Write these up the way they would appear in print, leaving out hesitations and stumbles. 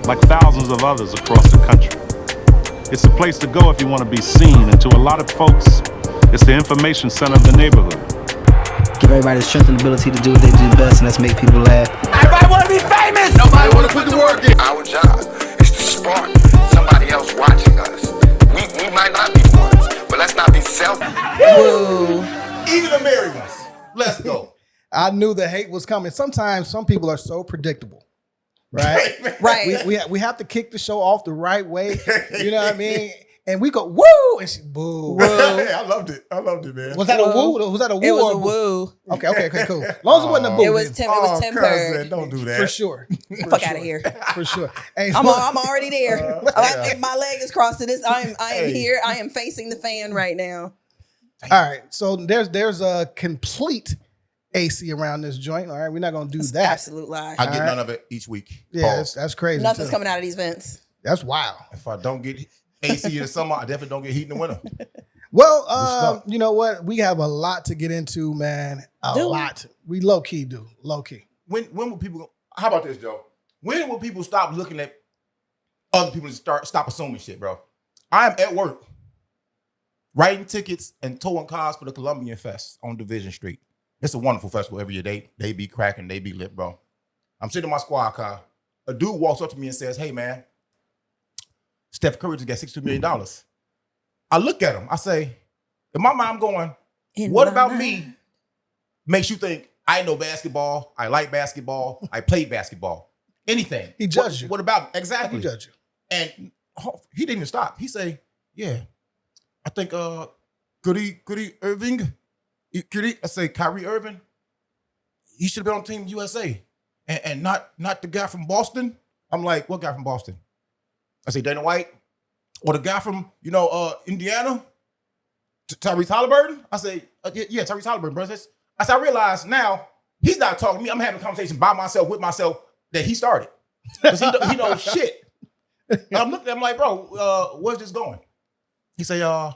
like thousands of others across the country. It's a place to go if you want to be seen, and to a lot of folks, it's the information center of the neighborhood. Give everybody the strength and ability to do what they do best, and that's make people laugh. Everybody want to be famous! Nobody want to put the work in. Our job is to spark somebody else watching us. We might not be the ones, but let's not be selfish. Woo. Even the married ones. Let's go. I knew the hate was coming. Sometimes some people are so predictable, right? Right. We have to kick the show off the right way. You know what I mean? And we go woo, and she boo. I loved it. I loved it, man. Was that a woo? Was that a woo? It was or a woo. Okay, cool. As long as it wasn't a boo. It was then. tempered. Cousin, don't do that. For sure. Fuck out of here. For sure. Hey, I'm already there. My leg is crossed to this. I am here. I am facing the fan right now. all right. So there's a complete AC around this joint. All right, we're not gonna do that. Absolute lie. I get none of it each week. Yeah, that's crazy. Nothing's too. coming out of these vents. That's wild. If I don't get AC in the summer, I definitely don't get heat in the winter. Well, you know what? We have a lot to get into, man. A lot. We low key do. Low key. When will people? How about this, Joe? When will people stop looking at other people and stop assuming shit, bro? I am at work, writing tickets and towing cars for the Colombian Fest on Division Street. It's a wonderful festival every year. They be cracking, they be lit, bro. I'm sitting in my squad car. A dude walks up to me and says, "Hey, man, Steph Curry just got $62 million." I look at him. I say, in my mind, I'm going, what about me makes you think I know basketball, I like basketball, I played basketball, anything? He judged you. What about exactly? He judged you. And he didn't even stop. He say, "Yeah, I think Kyrie Irving. I say Kyrie Irving. He should have been on Team USA, and not the guy from Boston." I'm like, "What guy from Boston?" I say Dana White, or the guy from Indiana, Tyrese Halliburton. I say, yeah, Tyrese Halliburton, bro. I said, I realize now he's not talking to me. I'm having a conversation by myself with myself that he started because he knows shit. And I'm looking at him like, bro, where's this going? He say, I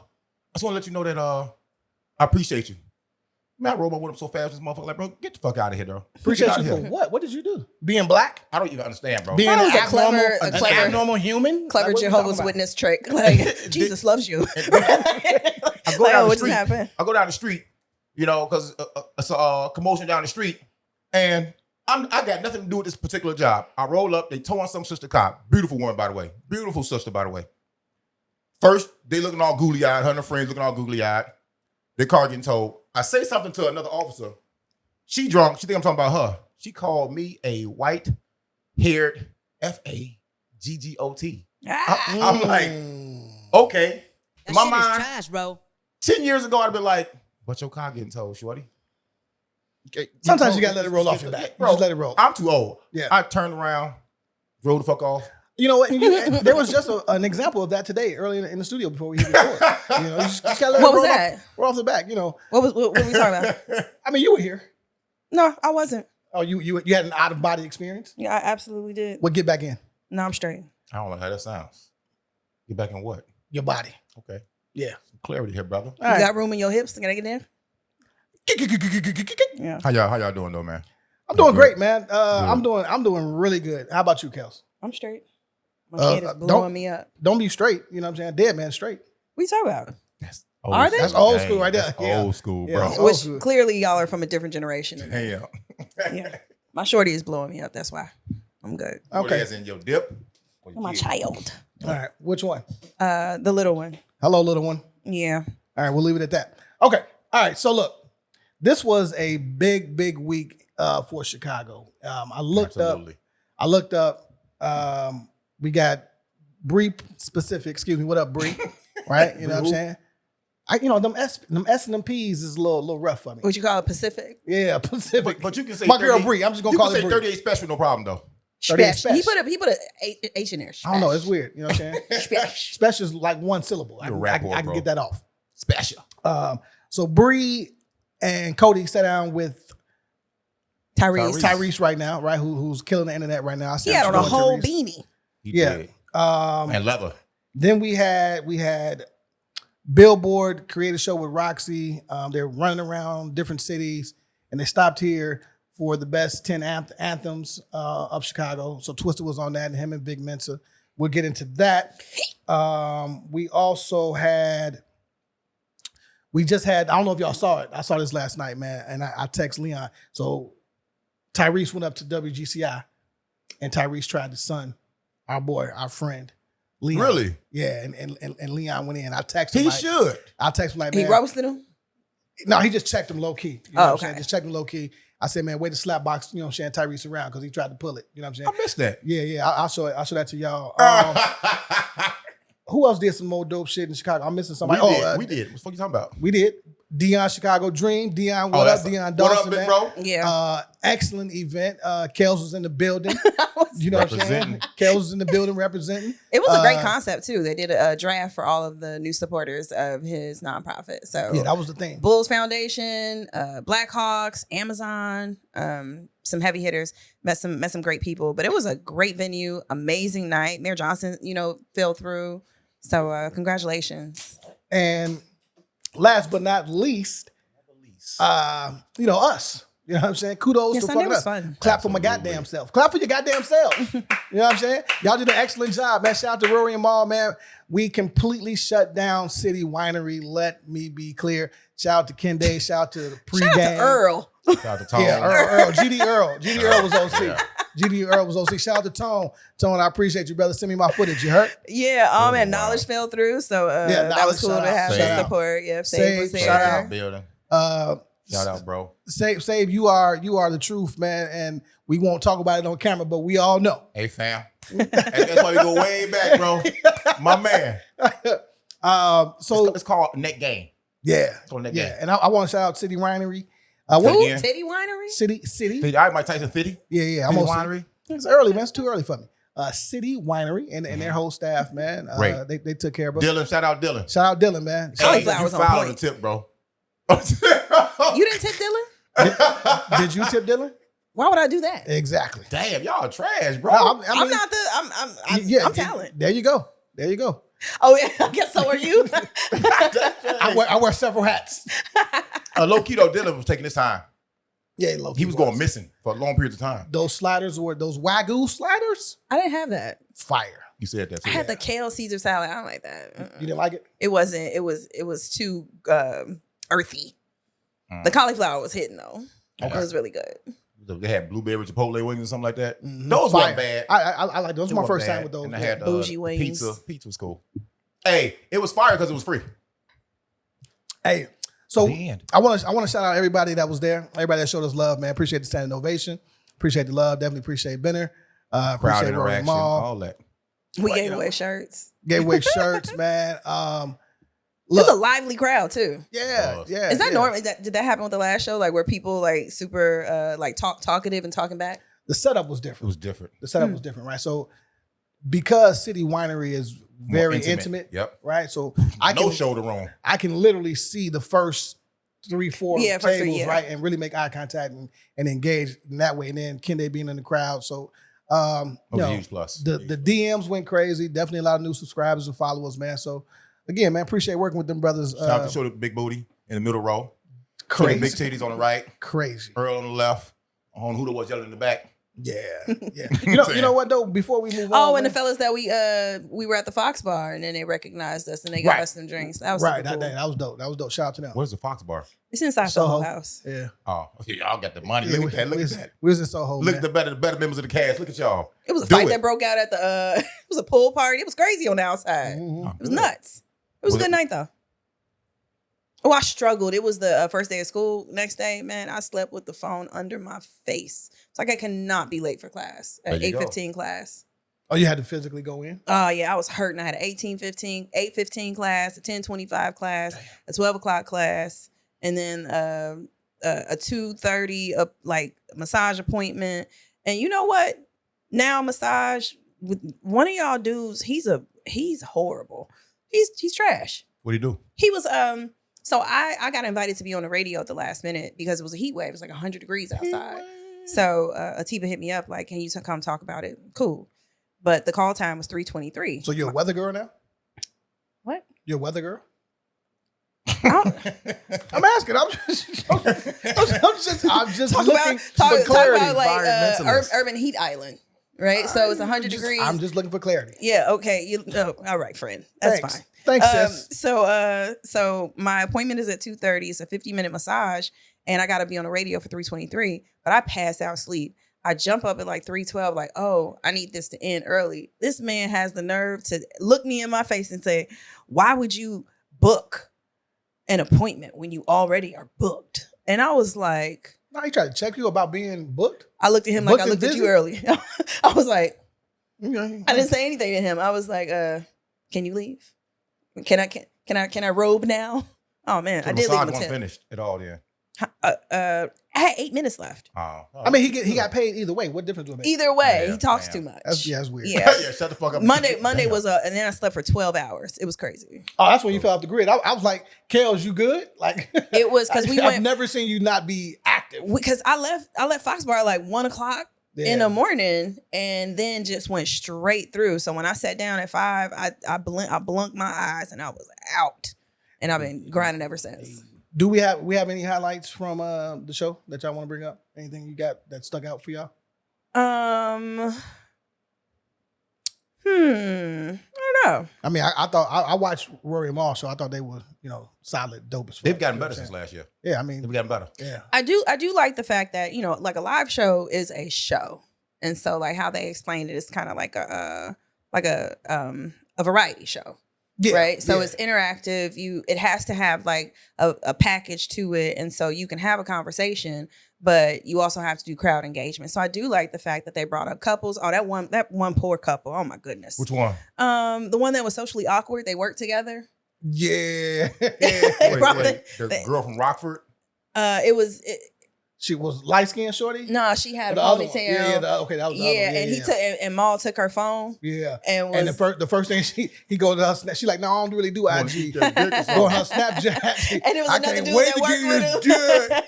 just want to let you know that I appreciate you. Man, I rolled my window so fast, this motherfucker like, bro, get the fuck out of here, bro. Appreciate you for what? What did you do? Being black? I don't even understand, bro. Being That was an a clever abnormal human? Clever Like, what you Jehovah's talking about? Witness trick. Like, Jesus loves you. I go down the what just street. happened? I go down the street, because it's a commotion down the street, and I got nothing to do with this particular job. I roll up, they tow on some sister car. Beautiful woman, by the way. Beautiful sister, by the way. First, they looking all googly-eyed. Her and her friends looking all googly-eyed. Their car getting towed. I say something to another officer. She drunk. She think I'm talking about her. She called me a white-haired FAGGOT. I'm like, okay. In my mind, trash, bro. 10 years ago, I'd be like, "But your car getting towed, shorty." Okay, Sometimes you gotta let it roll off your back. You just let it roll. I'm too old. Yeah. I turned around, drove the fuck off. You know what? There was just an example of that today, early in the studio before we hit record. You just gotta let What it was roll that? roll off the back. What were we talking about? I mean, you were here. No, I wasn't. Oh, you had an out of body experience. Yeah, I absolutely did. Well, get back in No, I'm straight. I don't know how that sounds. Get back in what? your body. Okay. Yeah. Some clarity here, brother. You got room in your hips? Can I get in? Yeah. How y'all doing though, man? I'm doing great, man. I'm doing really good. How about you, Kels? I'm straight. My kid is blowing me up. Don't be straight. You know what I'm saying? Dead man straight. What you talking about? Are they? That's old school right there. That's Yeah. old school, Yeah. bro. Oh, Which good. clearly y'all are from a different generation. Damn. Yeah. My shorty is blowing me up. That's why. I'm good. Okay. As in your dip? or your My kid? child. All right. Which one? The little one. Hello, little one. Yeah. All right, we'll leave it at that. Okay. All right. So look, this was a big week for Chicago. I looked up. We got Bree specific. Excuse me. What up, Bree? Right. You know what I'm saying? Them S and them P's is a little rough for me. What you call it, Pacific? Yeah, Pacific. But you can say my girl 38 Bree. I'm just gonna you call can it say Bree. 38 special, no problem though. 38 Special. special. He put a H in there. I don't know. It's weird. You know what I'm saying? Special. Special is like one syllable. I You're a can, rap I can- boy, I can bro. get that off. Special. So Bree and Cody sat down with Tyrese. Tyrese right now, right? Who's killing the internet right now. I see He had how on a she's whole doing, beanie. He Yeah. did. Tyrese. And leather. Then we had Billboard create a show with Roxy. They're running around different cities, and they stopped here for the best 10 anthems of Chicago. So Twisted was on that, and him and Big Mensa. We'll get into that. We also had, I don't know if y'all saw it. I saw this last night, man, and I text Leon. So Tyrese went up to WGCI, and Tyrese tried to son our boy, our friend, Leon. Really? Yeah, and Leon went in. I texted him. He should. I texted him like, He man. roasted him? No, he just checked him low key. You know Oh, what I'm okay. saying? Just checked him low key. I said, man, way to slap box, you know what I'm saying, Tyrese around because he tried to pull it. You know what I'm saying? I missed that. Yeah. I'll show it. I'll show that to y'all. Who else did some more dope shit in Chicago? I'm missing somebody. We did. What the fuck you talking about? We did. Dion Chicago Dream. Dion, what up? Dion Dawson, what up, big man. bro? Yeah. Excellent event. Kels was in the building. You know what I'm saying? Representing. Kels was in the building representing. It was a great concept too. They did a draft for all of the new supporters of his nonprofit. So Yeah, that was the thing. Bulls Foundation, Blackhawks, Amazon, some heavy hitters, met some great people. But it was a great venue, amazing night. Mayor Johnson, fell through. So congratulations. And last but not least, us. You know what I'm saying? Kudos Yeah, to Sunday fucking was us. fun. Clap for my goddamn self. Clap for your goddamn self. You know what I'm saying? Y'all did an excellent job, man. Shout out to Rory and Maul, man. We completely shut down City Winery. Let me be clear. Shout out to Ken Day. Shout out to the pregame. Shout out to Earl. Shout out to Tom. Yeah, Earl. GD Earl. GD Earl was OC. GD Earl was OC. Shout out to Tone. Tone, I appreciate you, brother. Send me my footage. You heard? Yeah, and Knowledge fell through. So that was cool Knowledge, to have shout the out. support. Yeah, Save, Save was there. shout Shout out. out, building. Shout out, bro. Save, you are the truth, man. And we won't talk about it on camera, but we all know. Hey, fam. That's why we go way back, bro. My man. So It's called Net Game. yeah, called Net yeah. Game. And I want to shout out City Winery. Who? What? Yeah. Titty Winery? City. All right, Mike Tyson 50. Yeah. City I'm on Winery. It's early, man. It's too early for me. City Winery and their whole staff, man. Great. They took care of us. Dylan, shout out Dylan. Shout out Dylan, man. Hey, You Cauliflower's on filed on the point. tip, bro. You didn't tip Dylan? Did you tip Dylan? Why would I do that? Exactly. Damn, y'all trash, bro. No, I'm not the. I'm talent. There you go. There you go. Oh yeah, I guess so are you. I wear several hats. Low key though, Dylan was taking his time. Yeah, low-key He was going missing for long periods of time. Those sliders were those Wagyu sliders. I didn't have that. Fire. You said that. I had the kale Caesar salad. I don't like that. You didn't like it? It wasn't. It was too earthy. The cauliflower was hitting though. It was really good. They had blueberry chipotle wings or something like that. Mhm. Those Fire. weren't bad. I like those. It Was my wasn't first bad. time with those. And I had Bougie wings. Pizza was cool. Hey, it was fire because it was free. Hey, so Man. I want to shout out everybody that was there. Everybody that showed us love, man. Appreciate the standing ovation. Appreciate the love. Definitely appreciate Benner. Crowd Appreciate Rory interaction, Mall. all that. We gave away shirts. Gave away shirts, man. It was Look, a lively crowd too. yeah. Is that yeah. normal? Did that happen with the last show? Like where people like super talkative and talking back? The setup was It different. was different. The setup was different, right? So because City Winery is very More intimate, Yep. right? So No shoulder room. I can literally see the first 3-4 Yeah, first tables, three, yeah. right, and really make eye contact and engage in that way. And then Kende being in the crowd, so That was a huge plus. The DMs went crazy. Definitely a lot of new subscribers and followers, man. So again, man, appreciate working with them brothers. Shout out to show the big booty in the middle row. Show the Crazy, big titties on the right. crazy. Earl on the left. On who was yelling in the back. Yeah, yeah. You know what though? Before we move on, Oh, and the man, fellas that we were at the Fox Bar and then they recognized us and they got Right. us some drinks. That was right. super That cool. was dope. That was dope. Shout out to them. Where's the Fox Bar? It's inside Soho. Soho House. Yeah, Oh, y'all got the money. Yeah, Look at that. Look we at was- that. We was in Soho. Look man. at the better members of the cast. Look at y'all. It was a Do fight it. that broke out at the it was a pool party. It was crazy on the outside. Mhm. It was nuts. It was a Was good it- night though. Oh, I struggled. It was the first day of school. Next day, man, I slept with the phone under my face. It's like I cannot be late for class at There you go. 8:15 class. Oh, you had to physically go in. Oh yeah, I was hurting. I had an 8:15 class, a 10:25 class, a 12 o'clock class, and then a 2:30 massage appointment. And you know what? Now massage with one of y'all dudes. He's horrible. He's trash. What do you do? He was So I got invited to be on the radio at the last minute because it was a heat wave. It was like 100 degrees outside. So Atiba hit me up like, "Can you come talk about it?" Cool. But the call time was 3:23. So you're a weather girl now? What? You're a weather girl? I'm asking. I'm just talk looking about, for clarity. Talk about like Environmentalist. urban heat island, right? So it's 100 degrees. I'm just looking for clarity. Yeah. Okay. All right, friend. That's Thanks. fine. Thanks, sis. So my appointment is at 2:30. It's a 50-minute massage, and I got to be on the radio for 3:23. But I pass out sleep. I jump up at like 3:12, like, oh, I need this to end early. This man has the nerve to look me in my face and say, "Why would you book an appointment when you already are booked?" And I was like, No, he tried to check you about being booked. I looked at him like Booked I and looked at busy? you earlier. I was like, Okay. I didn't say anything to him. I was like, can you leave? Can I robe now? Oh man, So I the did leave massage him a wasn't tip. finished at all then. I had 8 minutes left. Oh. I mean, he got paid either way. What difference would it make? Either way, Yeah, he talks damn. too much. That's weird. Yeah. yeah, shut the fuck up. Monday Damn. was and then I slept for 12 hours. It was crazy. Oh, that's when you fell off the grid. I was like, Kels, you good? Like It was because we I've went never seen you not be active. because I left Foxbar at like 1:00 in Yeah. the morning and then just went straight through. So when I sat down at 5, I blunked my eyes and I was out. And I've been grinding ever since. Do we have any highlights from the show that y'all want to bring up? Anything you got that stuck out for y'all? I don't know. I mean, I thought I watched Rory and Maul, so I thought they were, solid, dope as fuck. They've gotten You know better what I'm since saying? last year. Yeah, I mean, They've gotten better. yeah. I do like the fact that, like a live show is a show. And so like how they explained it is kind of like a variety show. Yeah, Right. So yeah. it's interactive. It has to have like a package to it. And so you can have a conversation, but you also have to do crowd engagement. So I do like the fact that they brought up couples. Oh, that one poor couple. Oh my goodness. Which one? The one that was socially awkward. They worked together. Yeah. The girl from Rockford. She was light skinned shorty? Nah, she had a The other one. ponytail. Yeah, okay, that was the other one. Yeah, and he took and Maul took her phone. Yeah. And was And the first thing he goes to her snap, she like, no, I don't really do Wanna IG. eat that dick or something? Go on her Snapchat. and it was I another can't dude wait that to worked get with this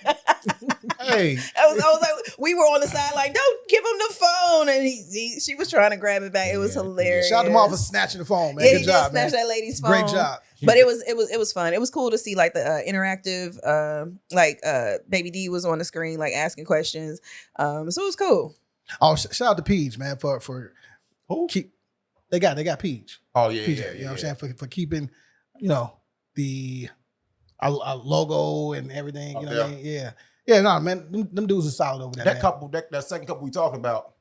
him. dick. Hey, I was like, we were on the side like, don't give him the phone, and she was trying to grab it back. It was hilarious. Shout out to Maul for snatching the phone, man. Yeah, Good he job, did snatch man. that lady's phone. Great job. But it was fun. It was cool to see like the interactive, Baby D was on the screen like asking questions. So it was cool. Oh, shout out to Peach, man, for who? They got Peach. Oh yeah, Peach, yeah, you know what I'm saying? For keeping, the our logo and everything. You know what I mean? Yeah. Yeah, no, man, them dudes are solid over there. That man. couple, that second couple we talking about,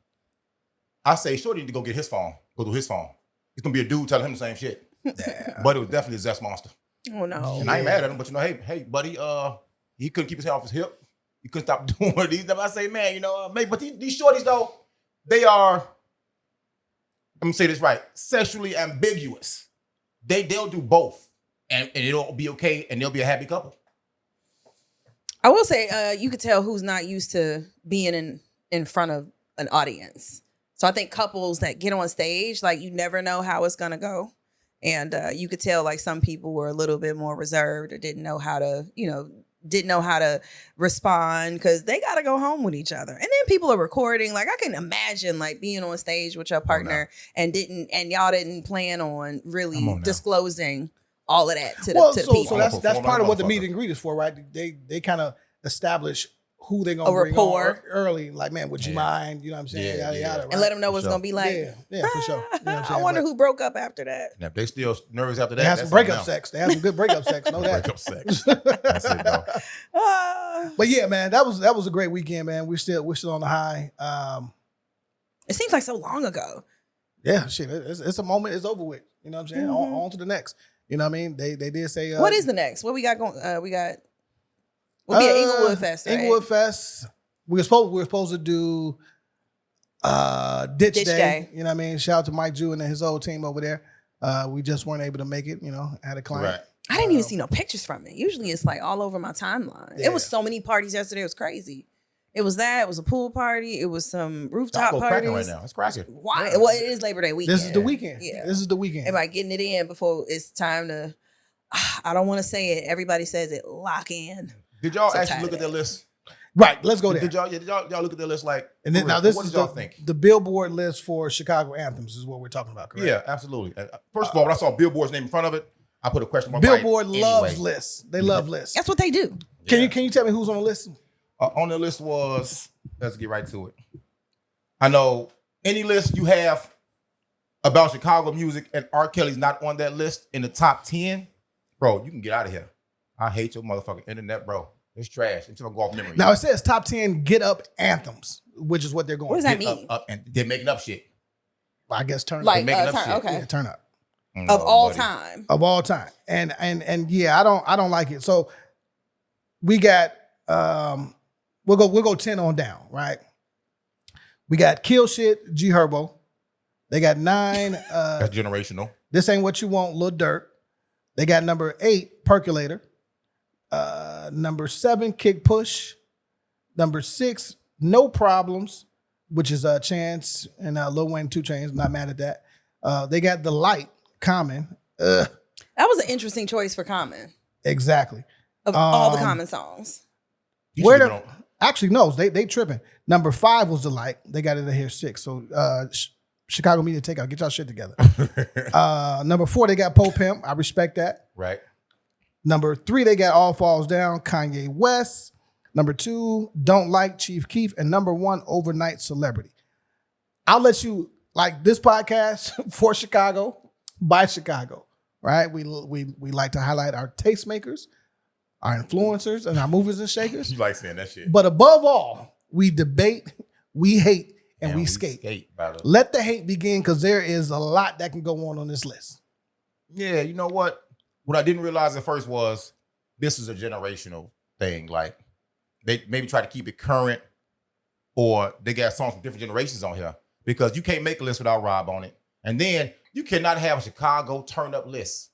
I say Shorty need to go get his phone. Go through his phone. It's gonna be a dude telling him the same shit. Yeah. But it was definitely a zest monster. Oh no. And I ain't mad at him, but hey, buddy, he couldn't keep his head off his hip. He couldn't stop doing one of these. I say, man, maybe, but these shorties though, they are, I'm gonna say this right, sexually ambiguous. They'll do both, and it'll be okay, and they'll be a happy couple. I will say, you could tell who's not used to being in front of an audience. So I think couples that get on stage, like you never know how it's gonna go, and you could tell like some people were a little bit more reserved or didn't know how to respond because they got to go home with each other. And then people are recording. Like I can imagine like being on stage with your partner and y'all didn't plan on really disclosing all of that to the people. So that's part of what the meet and greet is for, right? They kind of establish who they're gonna bring on early. Like, man, would you mind? You know what I'm saying? Yada, yada, right? And let them know what's gonna be like. Yeah, for sure. You know what I'm I saying? wonder who broke up after that. And if they still nervous after that, They had some breakup sex. They had some good breakup sex. Know that. Breakup sex. That's it, though. But yeah, man, that was a great weekend, man. We're still on the high. It seems like so long ago. Yeah, shit. It's a moment. It's over with. You know what I'm saying? On to the next. You know what I mean? They did say. What is the next? What we got going? We'll be at Inglewood Fest, right? Inglewood Fest. We were supposed to do Ditch Day. You know what I mean? Shout out to Mike Jew and his whole team over there. We just weren't able to make it. Had a client. Right. I didn't even see no pictures from it. Usually it's like all over my timeline. Yeah. It was so many parties yesterday. It was crazy. It was a pool party. It was some rooftop Taco parties. cracking right now. It's cracking. Why? Well, it is Labor Day weekend. This is the weekend. Yeah. This is the weekend. Everybody getting it in before it's time to, I don't want to say it. Everybody says it, lock in. Did y'all So actually tired look of at their that. list? Right. Let's go there. Did y'all look at their list like? And then for now real? this What is did y'all think? the Billboard list for Chicago Anthems is what we're talking about, correct? Yeah, absolutely. First of all, when I saw Billboard's name in front of it, I put a question mark. by it Billboard loves anyway. lists. They love lists. That's what they do. Can you tell me who's on the list? On the list was, let's get right to it. I know any list you have about Chicago music and R. Kelly's not on that list in the top 10, bro, you can get out of here. I hate your motherfucking internet, bro. It's trash. It's gonna go off memory. Now it says top 10 get up anthems, which is what they're going. What does that Get mean? up, and they're making up shit. I guess turn Like making up shit. okay. yeah, turn up Of all buddy. time. of all time. And yeah, I don't like it. So we got we'll go 10 on down, right? We got Kill Shit, G Herbo. They got 9 That's generational. This Ain't What You Want, Lil Durk. They got number 8, Percolator. Number 7, Kick Push. Number 6, No Problems, which is Chance and Lil Wayne 2 Chainz. Not mad at that. They got The Light, Common. That was an interesting choice for Common. Exactly. Of all the Common songs. You Where should've the, been on- actually no, they tripping. Number 5 was The Light. They got it in here 6. So Chicago Media Takeout, get y'all shit together. Number 4, they got Poe Pimp. I respect that. Right. Number 3, they got All Falls Down, Kanye West. Number 2, Don't Like, Chief Keef. And number 1, Overnight Celebrity. I'll let you, like this podcast for Chicago, by Chicago, right? We like to highlight our tastemakers, our influencers, and our movers and shakers. You like saying that shit. But above all, we debate, we hate, and we skate. brother. Let the hate begin, because there is a lot that can go on this list. Yeah, you know what? What I didn't realize at first was this is a generational thing. Like they maybe try to keep it current, or they got songs from different generations on here, because you can't make a list without Rob on it. And then you cannot have a Chicago turn up list.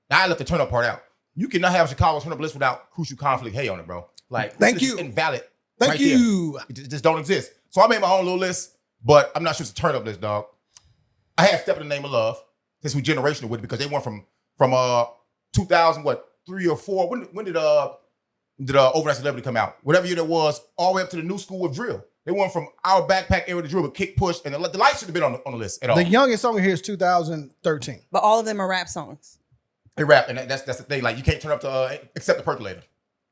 Now I left the turn up part out. You cannot have a Chicago turn up list without Crucial Conflict Hey on it, bro. Like, Thank this you. is invalid. Thank right you. there. It just don't exist. So I made my own little list, but I'm not sure it's a turn up list, dog. I had Step in the Name of Love, since we generational with it, because they went from 2003 or 4. When did Overnight Celebrity come out? Whatever year that was, all the way up to the new school of drill. They went from our backpack era to drill with Kick Push, and the light should have been on the list at all. The youngest song here is 2013. But all of them are rap songs. They rap, and that's the thing. Like, you can't turn up to except the Percolator.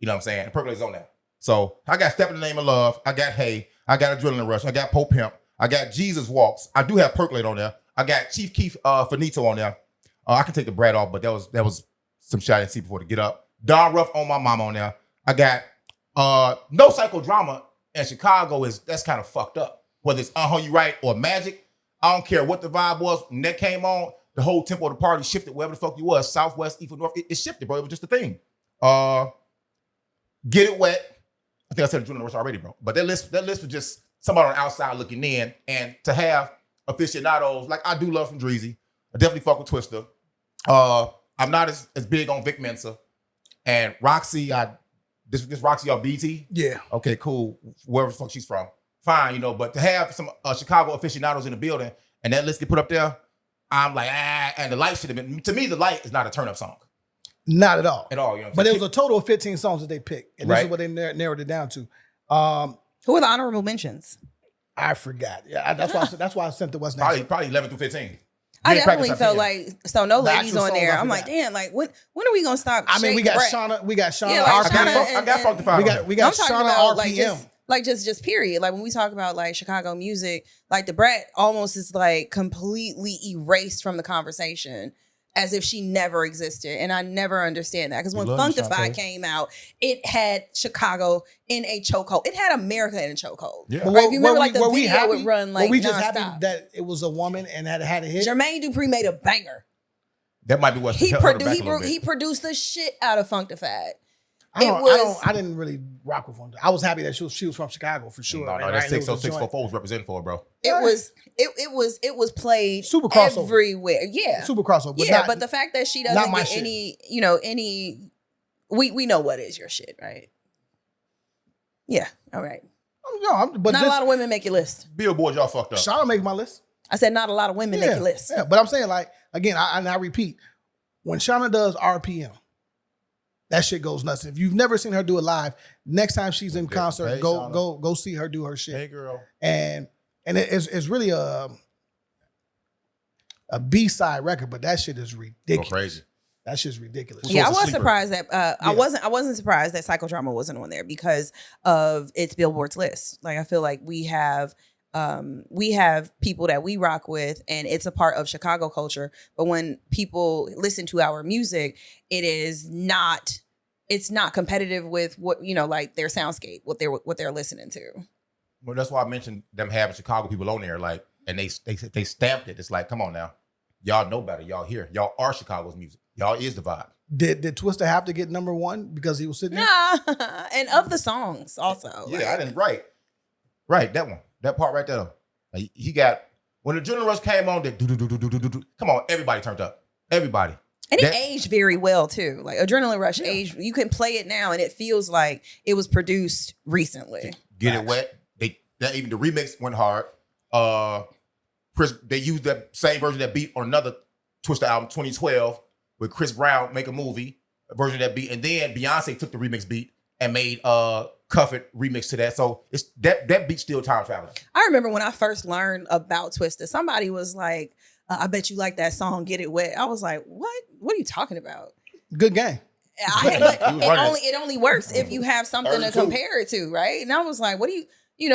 You know what I'm saying? The Percolator's on there. So I got Step in the Name of Love. I got Hey. I got Adrenaline Rush. I got Poe Pimp. I got Jesus Walks. I do have Percolator on there. I got Chief Keef Finito on there. I can take the Brad off, but that was some shit I didn't see before to get up. Don Ruff on My Mama on there. I got No Psychodrama, and Chicago that's kind of fucked up. Whether it's You Right or Magic, I don't care what the vibe was. When that came on, the whole tempo of the party shifted wherever the fuck you was. Southwest, east, north. It shifted, bro. It was just a thing. Get It Wet. I think I said Adrenaline Rush already, bro. But that list was just somebody on the outside looking in. And to have aficionados, like I do love from Dreezy. I definitely fuck with Twista. I'm not as big on Vic Mensa. And Roxy, this Roxy off BT? Yeah. Okay, cool. Wherever the fuck she's from. Fine, but to have some Chicago aficionados in the building and that list get put up there, I'm like, and the light should have been, to me, the light is not a turn-up song. Not at all. At all, you know what I'm But it saying? was a total of 15 songs that they picked. And this Right. is what they narrowed it down to. Who are the honorable mentions? I forgot. Yeah, that's why I sent the West Nation. Probably 11 through 15. I Didn't definitely practice felt our like No The Ladies actual on songs there. I I'm like, forgot. damn, like when are we gonna stop? I mean, we got Shake Shauna. We got Shauna. Yeah, like RPM. Shauna I got Funkified. We I'm got talking Shauna about RPM. just period. Like when we talk about like Chicago music, like the Brat almost is like completely erased from the conversation as if she never existed. And I never understand that. Because when love you, Funkified Shantae. came out, it had Chicago in a chokehold. It had America in a chokehold. Yeah. But Right? If you remember, like the were we video happy? would run like were we just nonstop. happy that it was a woman and had a hit? Jermaine Dupri made a banger. That might be what He held her back a little he bit. produced the shit out of Funkified. I didn't really rock with her. I was happy that she was from Chicago for sure. No, man, that right? It was a joint. 60644 was representing for her, bro. It was played Super crossover. everywhere. Yeah. Super crossover. But Yeah, not, but the fact that she not doesn't my get shit. any we know what is your shit, right? Yeah. All right. but Not a lot of women make your list. Billboard, y'all fucked up. Shauna make my list. I said not a lot of women make your list. Yeah, but I'm saying, like, again, I repeat, when Shauna does RPM, that shit goes nuts. If you've never seen her do it live, next time she's in concert, Hey, go Shauna. go see her do her shit. Hey, girl. And it's really a B-side record, but that shit is Go ridiculous. crazy. That shit's ridiculous. So Yeah, I it's a was sleeper. surprised that I wasn't surprised that Psychodrama wasn't on there because of its Billboard's list. Like I feel like we have people that we rock with and it's a part of Chicago culture, but when people listen to our music, it's not competitive with what, like their soundscape, what they're listening to. Well, that's why I mentioned them having Chicago people on there, like, and they stamped it. It's like, come on now, y'all know better. Y'all here. Y'all are Chicago's music. Y'all is the vibe. Did Twista have to get number one because he was sitting there? Nah, and of the songs also. Yeah, I didn't right that one, that part right there. Like, he got when the Adrenaline Rush came on. Come on, everybody turned up. Everybody. And it aged very well too. Like Adrenaline Rush aged. You can play it now, and it feels like it was produced recently. Get It Wet. Even the remix went hard. Chris, they used that same version of that beat on another Twista album, 2012, with Chris Brown Make a Movie, a version of that beat, and then Beyonce took the remix beat and made Cuff It remix to that. So it's that beat's still time traveling. I remember when I first learned about Twista, somebody was like, "I bet you like that song, Get It Wet." I was like, "What? What are you talking about?" Good game. It only works if you have something to compare it to, right? And I was like, "What do you?"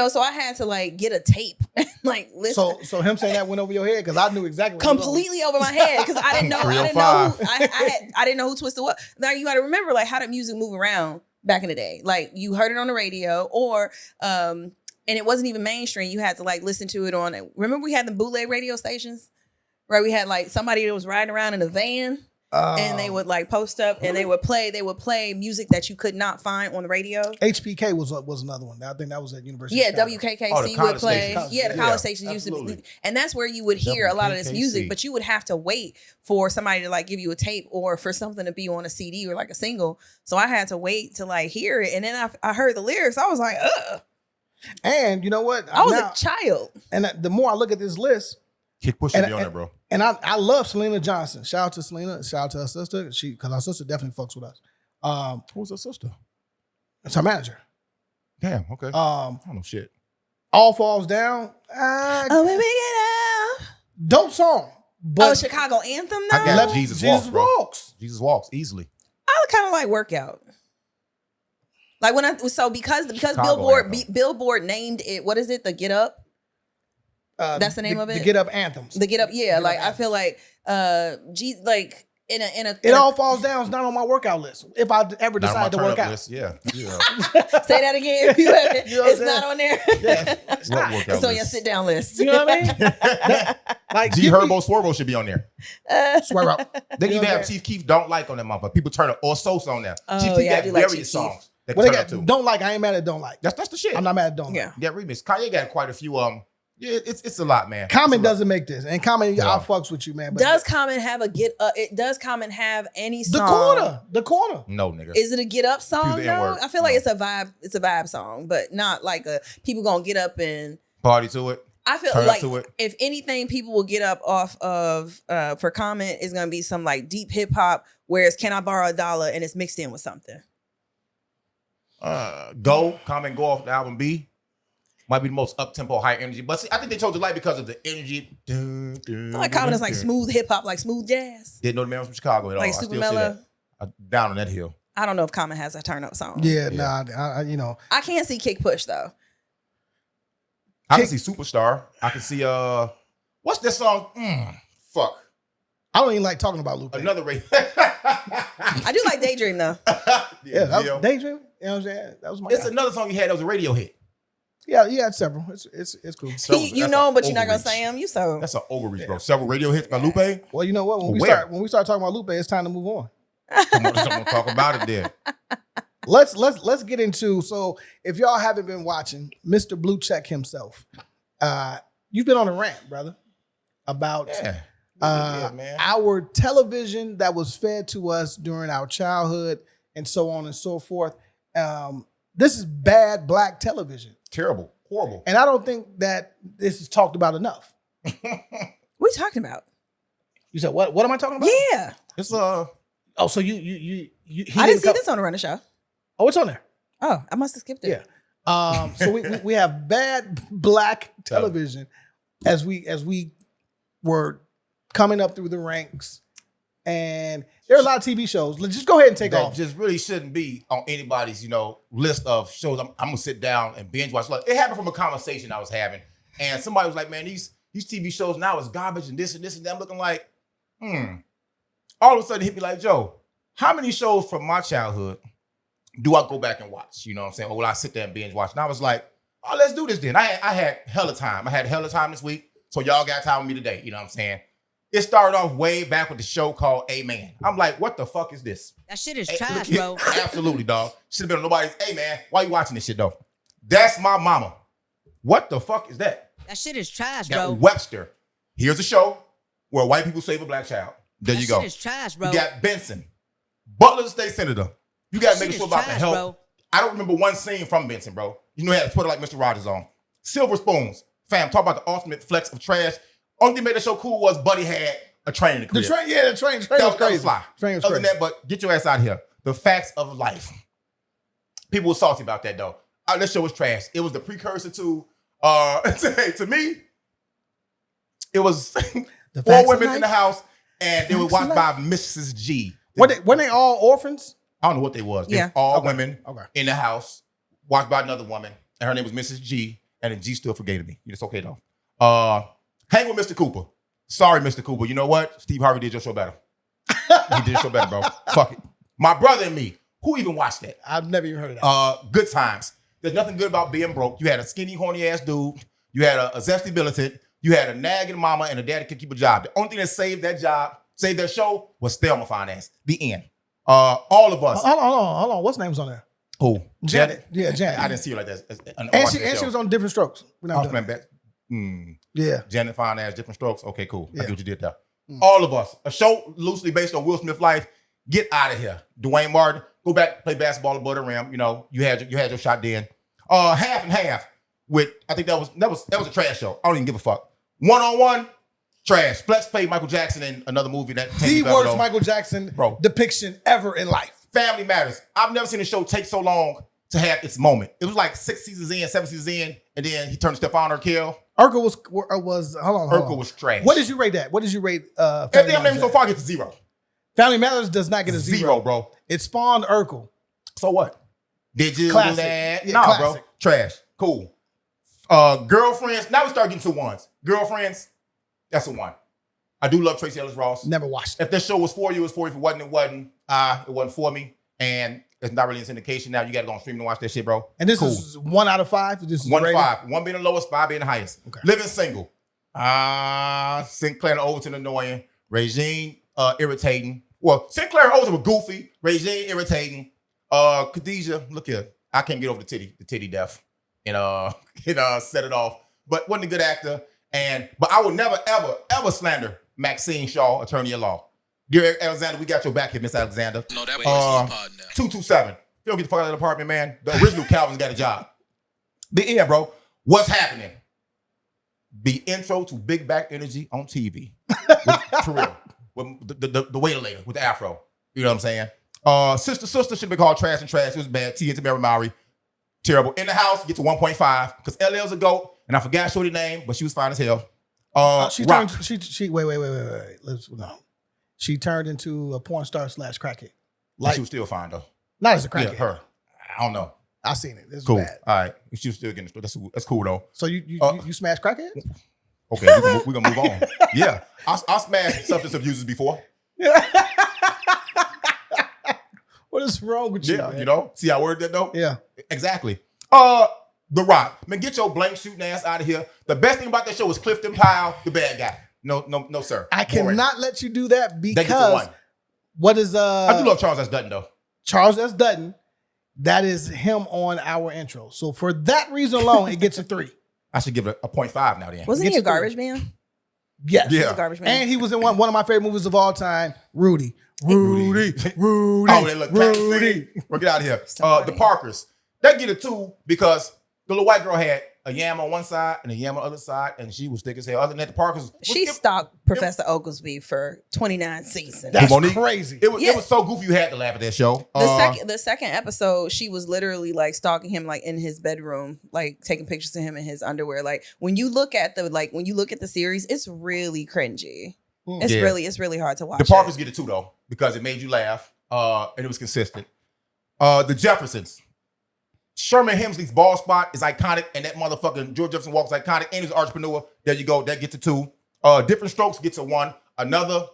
So I had to like get a tape, like listen. So him saying that went over your head because I knew exactly what completely over my head because I didn't know. I didn't know who Twista was. Now you got to remember like how did music move around back in the day? Like you heard it on the radio, or and it wasn't even mainstream. You had to like listen to it on. Remember we had the bootleg radio stations, right? We had like somebody that was riding around in a van. And they would like post up and they would play music that you could not find on the radio. HPK was another one. I think that was at University. Yeah, of Chicago. WKKC would play. The college stations used to be, and that's where you would hear a lot of this music. But you would have to wait for somebody to like give you a tape or for something to be on a CD or like a single. So I had to wait to like hear it, and then I heard the lyrics. I was like, ugh. And you know what? I was a child. And the more I look at this list, Kick Push should be on there, bro. And I love Selena Johnson. Shout out to Selena. Shout out to her sister. Because our sister definitely fucks with us. Who's her sister? It's her manager. Damn. Okay. I don't know shit. All Falls Down. Oh, when we get out. Dope song. But Chicago Anthem though. I got Jesus Walks, bro. Walks. Jesus Walks easily. I kind of like Workout. Like when because Billboard named it. What is it? The Get Up. That's the name of it. The Get Up Anthems. The Get Up, yeah. Like I feel like, like in a. It All Falls Down is not on my workout list. If I ever decide to work out, list. Yeah. Say that again. It's not on there. Yeah, it's not. It's on your sit down list. You know what I mean? Like G Herbo Swervo should be on there. Swear up. They even have Chief Keef Don't Like on that motherfucker. People turn it or Sosa on there. Oh, Chief Keef yeah, I got do like various Chief songs that Well, turn they up got to. Don't Like. I ain't mad at Don't Like. That's the shit. I'm not mad at Don't Like. Yeah. Yeah, remix. Kanye got quite a few. Yeah, it's a lot, man. Common doesn't make this, and Common, I fucks with you, man. But Does Common have a Get Up? Does Common have any song? The corner. No, nigga. Is it a Get Up song? the No, N-word. I feel like it's a vibe. It's a vibe song, but not like a people gonna get up and Party to it. I feel Turn like up to it. if anything, people will get up off of for Common is gonna be some like deep hip hop where it's Can I Borrow $1 and it's mixed in with something. Common Go off the album B. Might be the most up-tempo, high energy. But see, I think they chose the light because of the energy. I feel like Common is like smooth hip hop, like smooth jazz. Didn't know the man was from Chicago at all. Like I super still mellow. say that. I'm down on that hill. I don't know if Common has a turn up song. Yeah, nah, I can't see Kick Push though. I can see Superstar. I can see what's that song? Fuck. I don't even like talking about Lupe. Another race. I do like Daydream though. Yeah, that was Daydream. You know what I'm saying? That was my It's guy. another song you had that was a radio hit. Yeah, you had several. It's cool. You know him, but you're not gonna say him. You so That's an overreach, bro. Several radio hits by Lupe. Well, you know what? When we start talking about Lupe, it's time to move on. Come on, someone talk about it then. Let's get into. So if y'all haven't been watching, Mr. Blue Check himself, you've been on a rant, brother, about man. our television that was fed to us during our childhood and so on and so forth. This is bad black television. Terrible, horrible. And I don't think that this is talked about enough. what are you talking about? You said what? What am I talking about? Yeah. It's Oh, so you I didn't see this on the Runner Show. Oh, it's on there. Oh, I must have skipped it. Yeah. So we have bad black television as we were coming up through the ranks. And there are a lot of TV shows. Let's just go ahead and take that off. just really shouldn't be on anybody's, list of shows. I'm gonna sit down and binge watch. Like, it happened from a conversation I was having, and somebody was like, "Man, these TV shows now is garbage and this and this and that." I'm looking like, All of a sudden, it hit me like, Joe, how many shows from my childhood do I go back and watch? You know what I'm saying? Or will I sit there and binge watch? And I was like, oh, let's do this then. I had hella time. I had hella time this week, so y'all got time with me today. You know what I'm saying? It started off way back with the show called Amen. I'm like, what the fuck is this? That shit is trash, bro. Absolutely, dog. Should have been on nobody's, hey, man, why you watching this shit, though? That's my mama. What the fuck is that? That shit is trash, You got bro. Webster. Here's a show where white people save a black child. There you go. That shit is trash, bro. You got Benson. Butler State Senator. You got to That make shit sure is about the trash, help. bro. I don't remember one scene from Benson, bro. You know, he had a Twitter like Mr. Rogers on. Silver Spoons. Fam, talk about the ultimate flex of trash. Only thing made the show cool was Buddy had a train in the crib. The train That was was crazy. fly. Train was Other than crazy. that, but get your ass out of here. The facts of life. People were salty about that, though. This show was trash. It was the precursor to, to me, it was The four facts of women life? in the house, and they were Facts of watched by Mrs. G. Weren't they all orphans? I don't know what they was. They Yeah. was all Okay. women Okay. in the house, watched by another woman, and her name was Mrs. G, and the G still forgave me. It's okay, though. Hang with Mr. Cooper. Sorry, Mr. Cooper. You know what? Steve Harvey did your show better. He did your show better, bro. Fuck it. My brother and me. Who even watched that? I've never even heard of that. Good times. There's nothing good about being broke. You had a skinny, horny ass dude. You had a zesty militant. You had a nagging mama and a daddy could keep a job. The only thing that saved that job, saved that show, was Thelma Finance. The end. All of us. Hold on. What's name's on there? Who? Janet. Yeah, Janet. I didn't see her like that. And she was on Different Strokes. We're not doing that. Yeah. Janet Finance, Different Strokes. Okay, cool. I Yeah. get what you did there. All of us. A show loosely based on Will Smith's life. Get out of here. Dwayne Martin, go back, play basketball above the rim. You know, you had your shot then. Half and half with, I think that was a trash show. I don't even give a fuck. 1-on-1, trash. Flex played Michael Jackson in another movie that The worst Michael Jackson depiction ever in life. Family Matters. I've never seen a show take so long to have its moment. It was like 6 seasons in, 7 seasons in, and then he turned Stephon Urkel. Urkel was hold on. Urkel was trash. What did you rate that? What did you rate Everything I'm naming so far gets a 0. Family Matters does not get a 0, bro. It spawned Urkel. So what? Did you Classic. do that? Yeah, Nah, classic. bro. Trash. Cool. Girlfriends. Now we start getting to ones. Girlfriends. That's a 1. I do love Tracy Ellis Ross. Never watched it. If this show was for you, it was for you. If it wasn't, it wasn't. It wasn't for me. And it's not really in syndication now. You got to go on streaming to watch that shit, bro. And this is 1 out of 5. This is 1 to rated? 5. 1 being the lowest, 5 being the highest. Okay. Living single. Sinclair and Overton annoying. Regine irritating. Well, Sinclair and Overton were goofy. Regine irritating. Khadijah, look here. I can't get over the titty death. And set it off. But wasn't a good actor. But I would never, ever, ever slander Maxine Shaw, attorney at law. Dear Alexander, we got your back here, Miss Alexander. No, that was your pod now. 227. You don't get the fuck out of the apartment, man. The original Calvin's got a job. The end, bro. What's happening? The intro to Big Back Energy on TV. For real. With the waiter later with the afro. You know what I'm saying? Sister should be called Trash and Trash. It was bad. T into Mary Mowry. Terrible. In the house, get to 1.5 because LL's a GOAT. And I forgot Shorty's name, but she was fine as hell. She Rock. turned. She wait. No. She turned into a porn star / crackhead. She was still fine though. Not as a crackhead. Yeah, her. I don't know. I seen it. This is Cool. bad. All right. She was still getting that's cool though. So you smash crackheads? Okay, we're gonna move on. Yeah. I smashed substance abusers before. What is wrong with you? Yeah, man? you know? See how I worded that though? Yeah. Exactly. The Rock. Man, get your blank shooting ass out of here. The best thing about that show was Clifton Powell, the bad guy. No, sir. I Boring. cannot let you do that That gets a because 1. what is I do love Charles S. Dutton though. Charles S. Dutton? That is him on our intro. So for that reason alone, it gets a 3. I should give it a 0.5 now then. Wasn't he Gets a garbage man? Yes. Yeah. He was a garbage man. And he was in one of my favorite movies of all time, Rudy. Oh, they look Rudy. Well, get out of here. So funny. The Parkers. They get a 2 because the little white girl had a yam on one side and a yam on the other side, and she was thick as hell. Other than that, the Parkers. She stalked Professor Oglesby for 29 seasons. That's Monique? crazy. It was Yeah. so goofy you had to laugh at that show. The second episode, she was literally like stalking him like in his bedroom, like taking pictures of him in his underwear. Like when you look at the series, it's really cringy. It's Yeah. it's really hard to watch. The Parkers get it too though because it made you laugh and it was consistent. The Jeffersons. Sherman Hemsley's ball spot is iconic, and that motherfucking George Jefferson walk is iconic, and he's an entrepreneur. There you go. That gets a 2. Different Strokes gets a 1. Another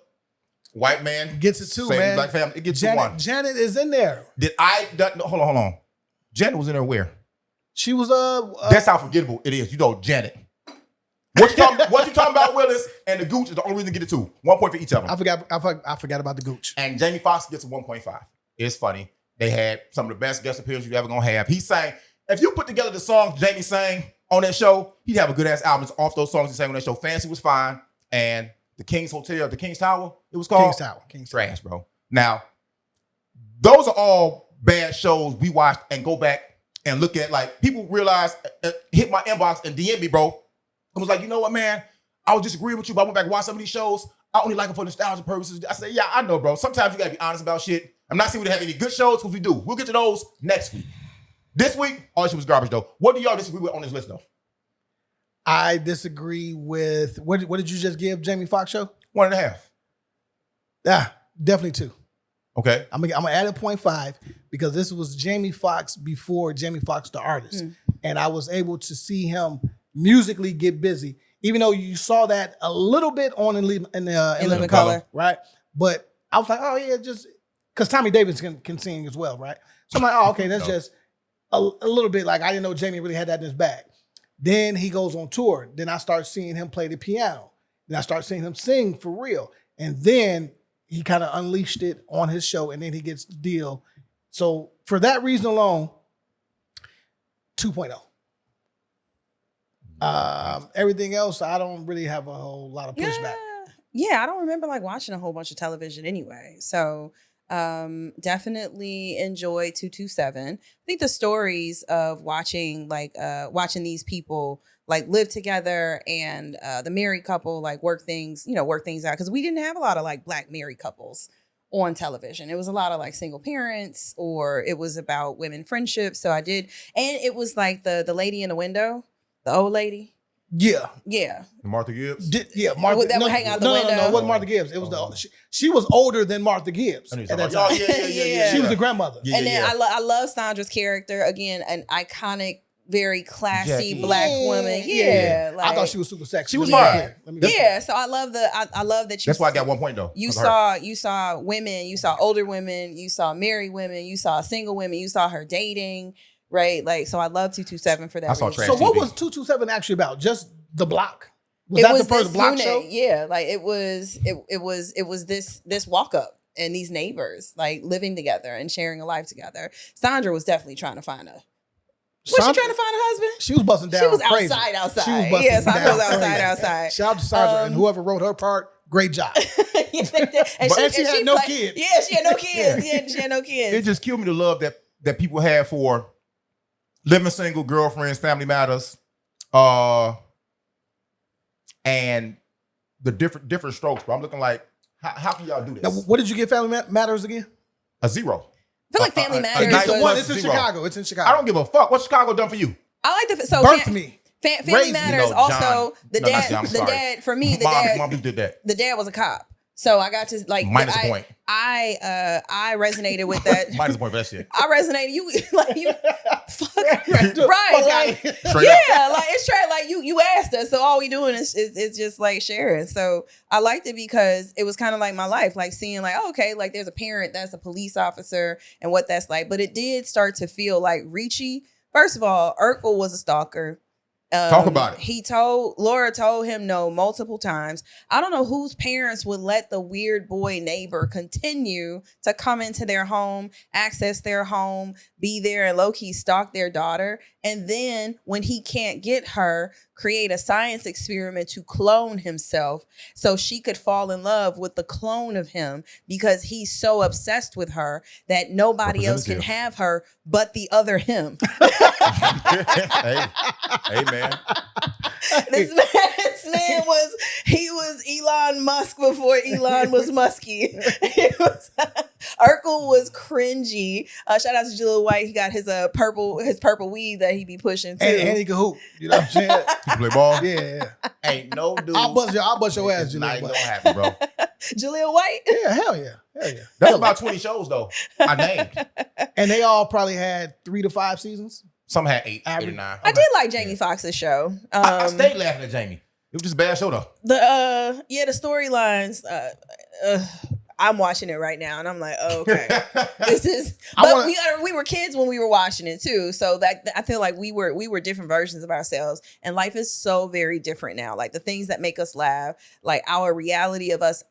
white man Gets it too, same man. black family. It gets a Janet, 1. Janet is in there. Hold on. Janet was in there where? She was That's how forgettable it is. You know, Janet. What you talking about, Willis? And the Gooch is the only reason to get it 2. 1 point for each of them. I forgot about the Gooch. And Jamie Foxx gets a 1.5. It's funny. They had some of the best guest appearances you ever gonna have. He sang, if you put together the songs Jamie sang on that show, he'd have a good ass album off those songs he sang on that show. Fancy was fine. And the King's Hotel, the King's Tower, it was called? King's Tower. Trash, bro. Now, those are all bad shows we watched and go back and look at. Like, people realize, hit my inbox and DM me, bro. I was like, you know what, man? I was disagreeing with you, but I went back and watched some of these shows. I only like them for nostalgia purposes. I said, yeah, I know, bro. Sometimes you gotta be honest about shit. I'm not saying we didn't have any good shows, because we do. We'll get to those next week. This week, all this shit was garbage, though. What do y'all disagree with on this list, though? I disagree with what did you just give Jamie Foxx show? 1.5. Yeah, definitely 2. Okay. I'm gonna add a 0.5 because this was Jamie Foxx before Jamie Foxx the artist, and I was able to see him musically get busy. Even though you saw that a little bit on in Living Color, right? But I was like, oh yeah, just because Tommy Davis can sing as well, right? So I'm like, oh okay, that's just a little bit. Like I didn't know Jamie really had that in his bag. Then he goes on tour. Then I start seeing him play the piano. Then I start seeing him sing for real. And then he kind of unleashed it on his show, and then he gets the deal. So for that reason alone, 2.0. Everything else, I don't really have a whole lot of pushback. Yeah, I don't remember like watching a whole bunch of television anyway. So definitely enjoy 227. I think the stories of watching these people like live together and the married couple like work things out, because we didn't have a lot of like black married couples on television. It was a lot of like single parents, or it was about women friendships. So I did, and it was like the lady in the window, the old lady. Yeah. Martha Gibbs? Martha. That would hang out the window. No, it wasn't Martha Gibbs. It was she was older than Martha Gibbs at that time. Yeah. She was the grandmother. And then I love Sandra's character. Again, an iconic, very classy Jackie. black woman. Yeah. I thought she was super sexy. She was fine. Yeah, so I love that you. That's why I got 1 point though. You saw women, you saw older women, you saw married women, you saw single women, you saw her dating, right? Like, so I love 227 for that. I saw reason. Trash So what TV. was 227 actually about? Just the block? Was that the first this block unit. show? Yeah, like it was this walk up and these neighbors like living together and sharing a life together. Sandra was definitely trying to find Was she trying to find a husband? She was busting down. She was crazy. outside. She was busting Sandra down was crazy. outside. Shout out to Sandra and whoever wrote her part. Great job. and she had no kids. Yeah, she had no kids. Yeah, she had no kids. It just killed me the love that people have for living single, girlfriends, family matters, and the different strokes. But I'm looking like, how can y'all do this? Now, what did you get Family Matters again? A 0. I feel like Family Matters. nice It's the plus one. It's in 0. Chicago. It's in Chicago. I don't give a fuck. What's Chicago done for you? I like the Birthed me. Family Raised me. Matters. No, also, John. the No, not dad. John, I'm The sorry. dad for me. Mom did that. The dad was a cop, so I got to like Minus a point. I resonated with that. Minus a point for that shit. I resonated. You fuck right? Like Straight yeah, like it's straight. Like you asked us, so all we doing is just like sharing. So I liked it because it was kind of like my life, like seeing like okay, like there's a parent that's a police officer and what that's like. But it did start to feel like Ricci. First of all, Urkel was a stalker. Talk about it. Laura told him no multiple times. I don't know whose parents would let the weird boy neighbor continue to come into their home, access their home, be there and low-key stalk their daughter. And then when he can't get her, create a science experiment to clone himself so she could fall in love with the clone of him because he's so obsessed with her that nobody else can have her but the other him. Hey, man. This man was Elon Musk before Elon was musky. Urkel was cringy. Shout out to Jaleel White. He got his purple weed that he be pushing too. And he can hoop. You know what I'm saying? You play ball? Yeah. Ain't no dude. I'll bust your ass, Not Jaleel even White. gonna happen, bro. Jaleel White. Yeah, hell yeah. That's about 20 shows though. I named. And they all probably had 3 to 5 seasons. Some had 8 or Average. 9. I did like Jamie Foxx's show. I stayed laughing at Jamie. It was just a bad show though. The storylines. I'm watching it right now, and I'm like, oh, okay, this is. But we were kids when we were watching it too, so that I feel like we were different versions of ourselves, and life is so very different now. Like the things that make us laugh, like our reality of us,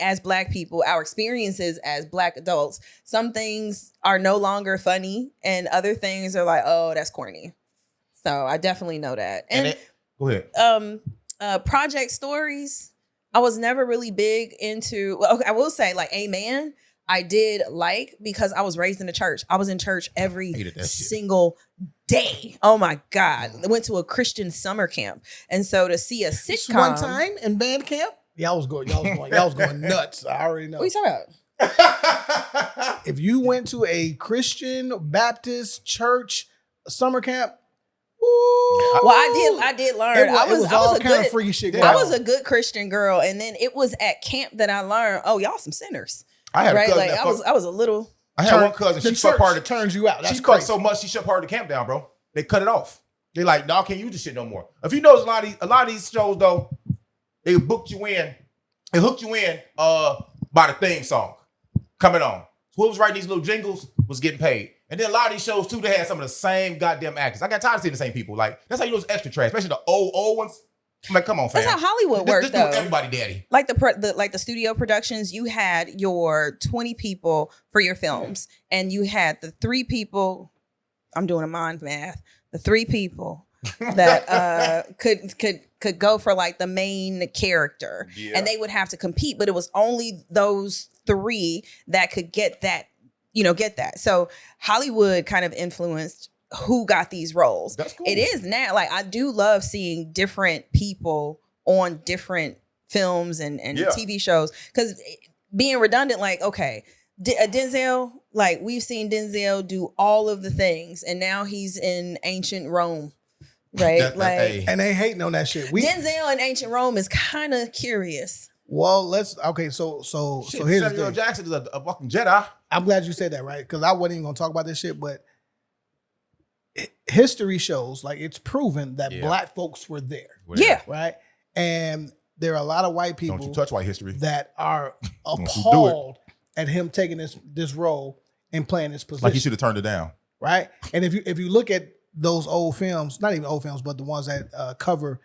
as Black people, our experiences as Black adults. Some things are no longer funny, and other things are like, oh, that's corny. So I definitely know that. And go ahead. Project Stories. I was never really big into, well, okay, I will say like Amen, I did like because I was raised in the church. I was in church every single day. Oh my God. I went to a Christian summer camp. And so to see a sitcom. One time in band camp? Y'all was going nuts. I already know. What are you talking about? If you went to a Christian Baptist church summer camp, well, I did learn. I was all a kind good of freaky shit. I was a good Christian girl, and then it was at camp that I learned. Oh, y'all some sinners. I had right. a cousin Like I was a little. I had one cousin. She fucked part of the turns you out. That's she crazy. fucked so much she shut part of the camp down, bro. They cut it off. They like, no, I can't use this shit no more. If you notice a lot of these shows though, they booked you in, they hooked you in by the theme song coming on. Who was writing these little jingles was getting paid. And then a lot of these shows too, they had some of the same goddamn actors. I got tired of seeing the same people. Like that's how you know it's extra trash, especially the old ones. I'm like, come on, fam. That's how Hollywood works, though. Everybody, daddy. Like the studio productions, you had your 20 people for your films, and you had the 3 people. I'm doing a mind math. The 3 people that could go for like the main character, and they would have to compete. But it was only those 3 that could get that. Get that. So Hollywood kind of influenced who got these roles. That's cool. It is now. Like I do love seeing different people on different films and TV shows. Because being redundant, like, okay, Denzel, like we've seen Denzel do all of the things, and now he's in ancient Rome. Right? And they hating on that shit. Denzel in ancient Rome is kind of curious. Well, so here's the thing. Jackson is a fucking Jedi. I'm glad you said that, right? Because I wasn't even gonna talk about this shit, but history shows, like it's proven that Black folks were there. Yeah. Right? And there are a lot of white people Don't you touch white history that are appalled at him taking this role and playing this position. Like he should have turned it down. Right? And if you look at those old films, not even old films, but the ones that cover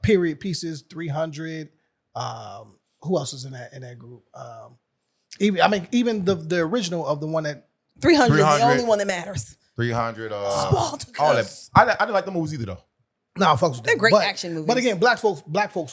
period pieces, 300, who else is in that group? Even the original of the one that 300 is the only one that matters. 300. Spartacus. All that. I didn't like the movies either though. No, folks, they're great action movies. But again, black folks.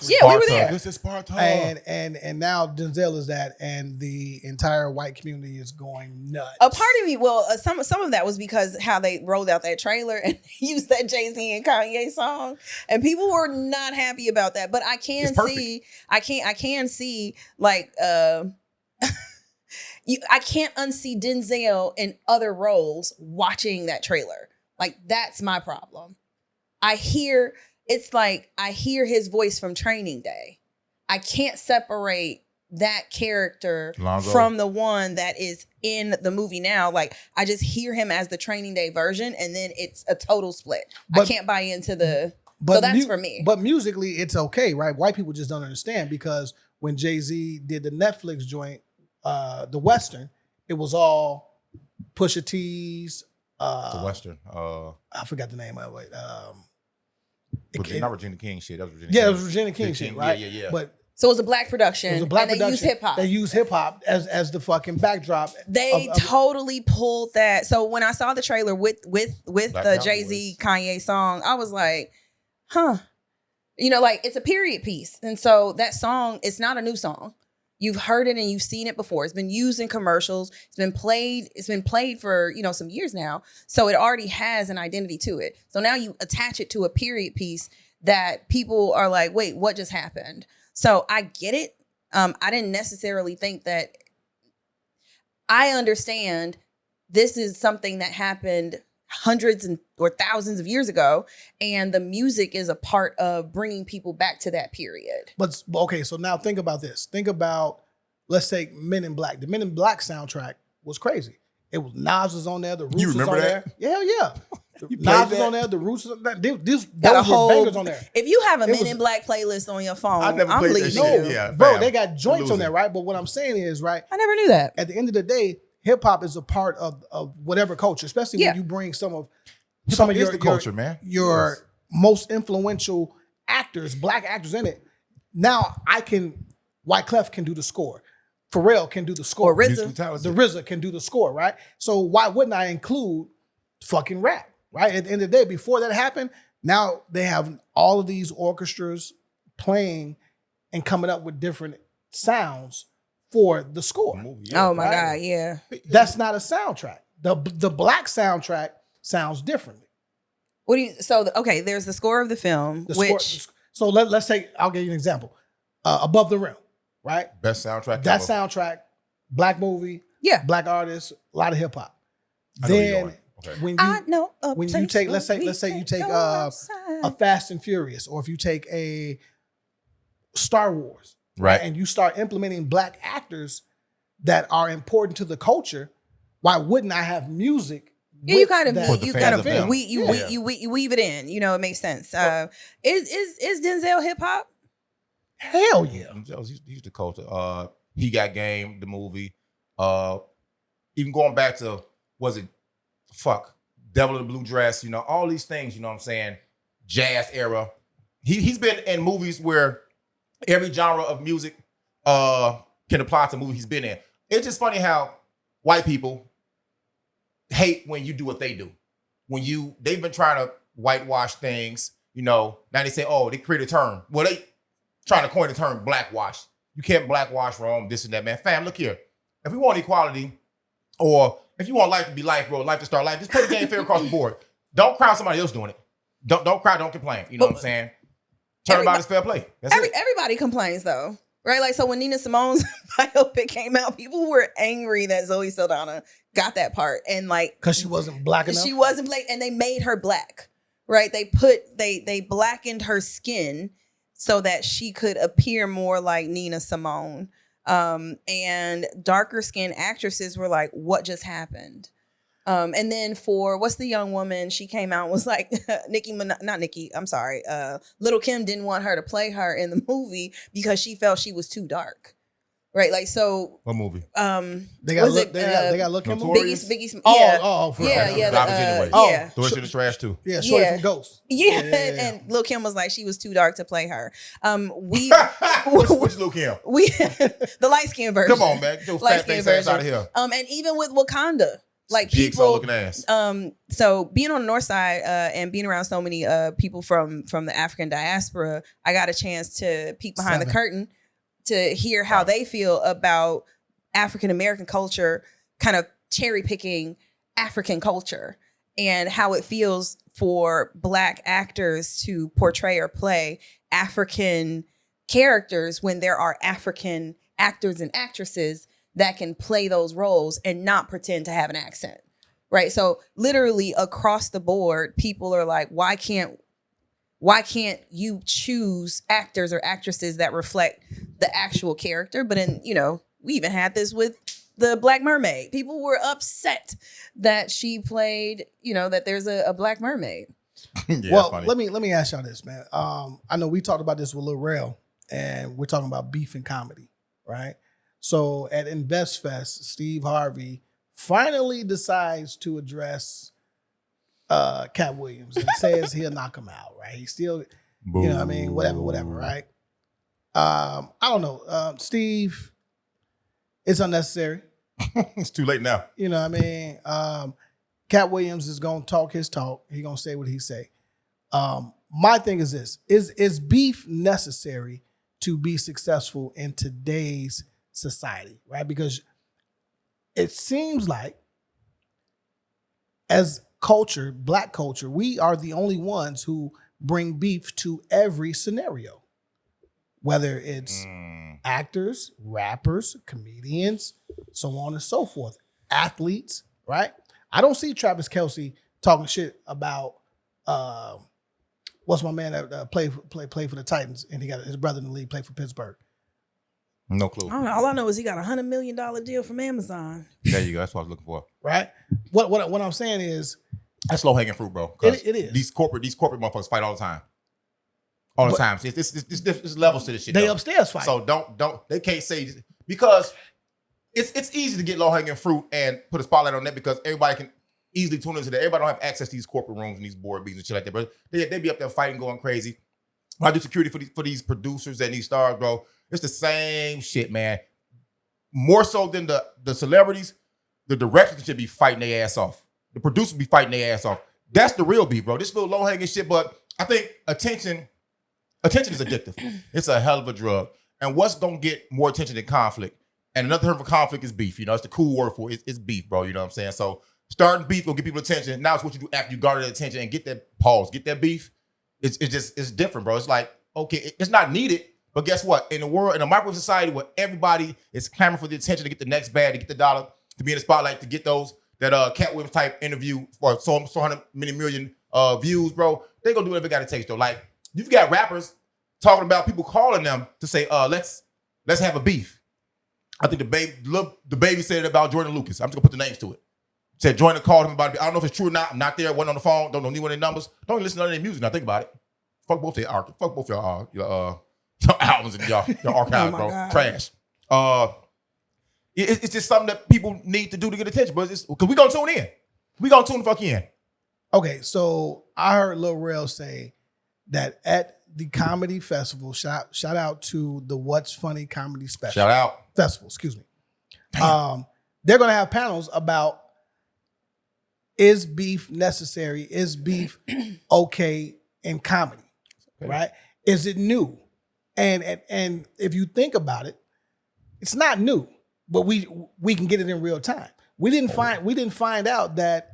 Yeah, we were there. This is Sparta. And now Denzel is that, and the entire white community is going nuts. A part of me, some of that was because how they rolled out that trailer and used that Jay-Z and Kanye song, and people were not happy about that. But I can see like I can't unsee Denzel in other roles watching that trailer. Like that's my problem. I hear his voice from Training Day. I can't separate that character from the one that is in the movie now. Like I just hear him as the Training Day version, and then it's a total split. I can't buy into the. So that's for me. But musically, it's okay, right? White people just don't understand because when Jay-Z did the Netflix joint, the Western, it was all Pusha T's. The Western. I forgot the name of it. Not Regina King shit. That was Regina. Yeah, King. it was Regina King shit, right? Yeah. But so it was a black production. It was a black and production. They used hip hop as the fucking backdrop. They totally pulled that. So when I saw the trailer with the Jay-Z Kanye song, I was like, huh. Like it's a period piece. And so that song, it's not a new song. You've heard it and you've seen it before. It's been used in commercials. It's been played for, some years now. So it already has an identity to it. So now you attach it to a period piece that people are like, wait, what just happened? So I get it. I didn't necessarily think that. I understand this is something that happened hundreds or thousands of years ago, and the music is a part of bringing people back to that period. But okay, so now think about this. Think about, let's say, Men in Black. The Men in Black soundtrack was crazy. It was Nas was on there, the Roots You was remember on that? there. Yeah, yeah. You Nas played was on that? there, the Roots was on there. Got a Those were whole bangers on there. If you have a It Men was- in Black playlist on your phone, I never I'm played that leaving shit. you. Yeah, Bro, fam. they got joints on Losing. there, right? But what I'm saying is, right, I never knew that. at the end of the day, hip hop is a part of whatever culture, especially Yeah. when you bring some of Hip-hop is your the culture, man. your Yes. most influential actors, black actors in it. Now Wyclef can do the score. Pharrell can do the score. Or RZA. Musically talented. The RZA can do the score, right? So why wouldn't I include fucking rap, right? At the end of the day, before that happened, now they have all of these orchestras playing and coming up with different sounds for the score. Movie, yeah. Oh my right. God, yeah. That's not a soundtrack. The black soundtrack sounds differently. What do you? So okay, there's the score of the film, The which score, so let's take. I'll give you an example. Above the Rim, right? Best soundtrack. That ever. soundtrack, black movie, yeah, black artists, a lot of hip hop. I know where you're Then going. Okay. when I you know. when you take, let's say you take a Fast and Furious, or if you take a Star Wars, Right. and you start implementing black actors that are important to the culture, why wouldn't I have music? Yeah, you with kind of that For the you fans kind of of them. you weave it in. You know, it makes sense. Is Denzel hip hop? Hell yeah. He's the culture. He Got Game, the movie. Even going back to, was it Devil in the Blue Dress, you know, all these things, you know what I'm saying? Jazz era. He's been in movies where every genre of music can apply to a movie he's been in. It's just funny how white people hate when you do what they do. They've been trying to whitewash things, you know. Now they say, oh, they create a term. Well, they trying to coin the term blackwash. You can't blackwash Rome, this and that, man. Fam, look here. If we want equality, or if you want life to be life, bro, life to start life, just put the game fair across the board. Don't crown somebody else doing it. Don't cry, don't complain. You know what I'm saying? Turnabout is fair play. That's it. Everybody complains though, right? Like, so when Nina Simone's biopic came out, people were angry that Zoe Saldana got that part, and like, Because she wasn't black enough. she wasn't black, and they made her black, right? They blackened her skin so that she could appear more like Nina Simone. And darker skinned actresses were like, what just happened? And then for, what's the young woman? She came out and was like, Little Kim didn't want her to play her in the movie because she felt she was too dark. Right? Like, so, What movie? They got look him. Notorious? Biggie, For yeah, real. yeah, Garbage anyway. yeah. Throw it in the trash too. Yeah, Shorty Yeah. from Ghost. Yeah, Yeah. and Lil' Kim was like, she was too dark to play her. Which Which Luke Kim? The light skin version. Come on, man. Get your Light fat skin face ass version. out of here. And even with Wakanda, like Jigsaw people, looking ass. so being on the north side and being around so many people from the African diaspora, I got a chance to peek behind the curtain to hear how they feel about African American culture, kind of cherry picking African culture, and how it feels for Black actors to portray or play African characters when there are African actors and actresses that can play those roles and not pretend to have an accent, right? So literally across the board, people are like, why can't you choose actors or actresses that reflect the actual character? But in, you know, we even had this with the Black Mermaid. People were upset that she played, you know, that there's a Black Mermaid. Yeah, Well, funny. let me ask y'all this, man. I know we talked about this with Lil Rel, and we're talking about beef and comedy, right? So at InvestFest, Steve Harvey finally decides to address Cat Williams and says he'll knock him out, right? He still, you know what I mean? Whatever, right? I don't know. Steve, it's unnecessary. It's too late now. You know what I mean? Cat Williams is going to talk his talk. He going to say what he say. My thing is this. Is beef necessary to be successful in today's society, right? Because it seems like as culture, Black culture, we are the only ones who bring beef to every scenario. whether it's actors, rappers, comedians, so on and so forth, athletes, right? I don't see Travis Kelce talking shit about what's my man that played for the Titans and he got his brother in the league, played for Pittsburgh. No clue. All I know is he got $100 million deal from Amazon. There you go. That's what I was looking for. Right? What I'm saying is That's low hanging fruit, bro. It is. These corporate motherfuckers fight all the time. All the time. See, it's levels to this shit. they though. upstairs fight. So don't they can't say because it's easy to get low hanging fruit and put a spotlight on that because everybody can easily tune into that. Everybody don't have access to these corporate rooms and these board meetings and shit like that. But they be up there fighting, going crazy. When I do security for these producers and these stars, bro, it's the same shit, man. More so than the celebrities, the directors should be fighting their ass off. The producers be fighting their ass off. That's the real beef, bro. This little low hanging shit, but I think attention is addictive. It's a hell of a drug. And what's gonna get more attention than conflict? And another term for conflict is beef. You know, it's the cool word for it. It's beef, bro. You know what I'm saying? So starting beef will get people attention. Now it's what you do after you garner their attention and get that pause, get that beef. It's different, bro. It's like, okay, it's not needed, but guess what? In a microwave society where everybody is clamoring for the attention to get the next bag, to get the dollar, to be in the spotlight, to get that Cat Williams type interview for so many million views, bro, they gonna do whatever it gotta take though. Like, you've got rappers talking about people calling them to say, let's have a beef. I think the baby said it about Jordan Lucas. I'm just gonna put the names to it. Said Jordan called him about it. I don't know if it's true or not. I'm not there. Wasn't on the phone. Don't know any one of their numbers. Don't even listen to none of their music. Now think about it. Fuck both their art. Fuck both your albums and your archives, bro. God. Trash. It's just something that people need to do to get attention, but it's because we gonna tune in. We gonna tune the fuck in. Okay, so I heard Lil Rel say that at the comedy festival, shout out to the What's Funny Comedy Special. Shout out. Festival, excuse me. They're gonna have panels about is beef necessary? Is beef okay in comedy? Okay. Right? Is it new? And if you think about it, it's not new, but we can get it in real time. We didn't find out that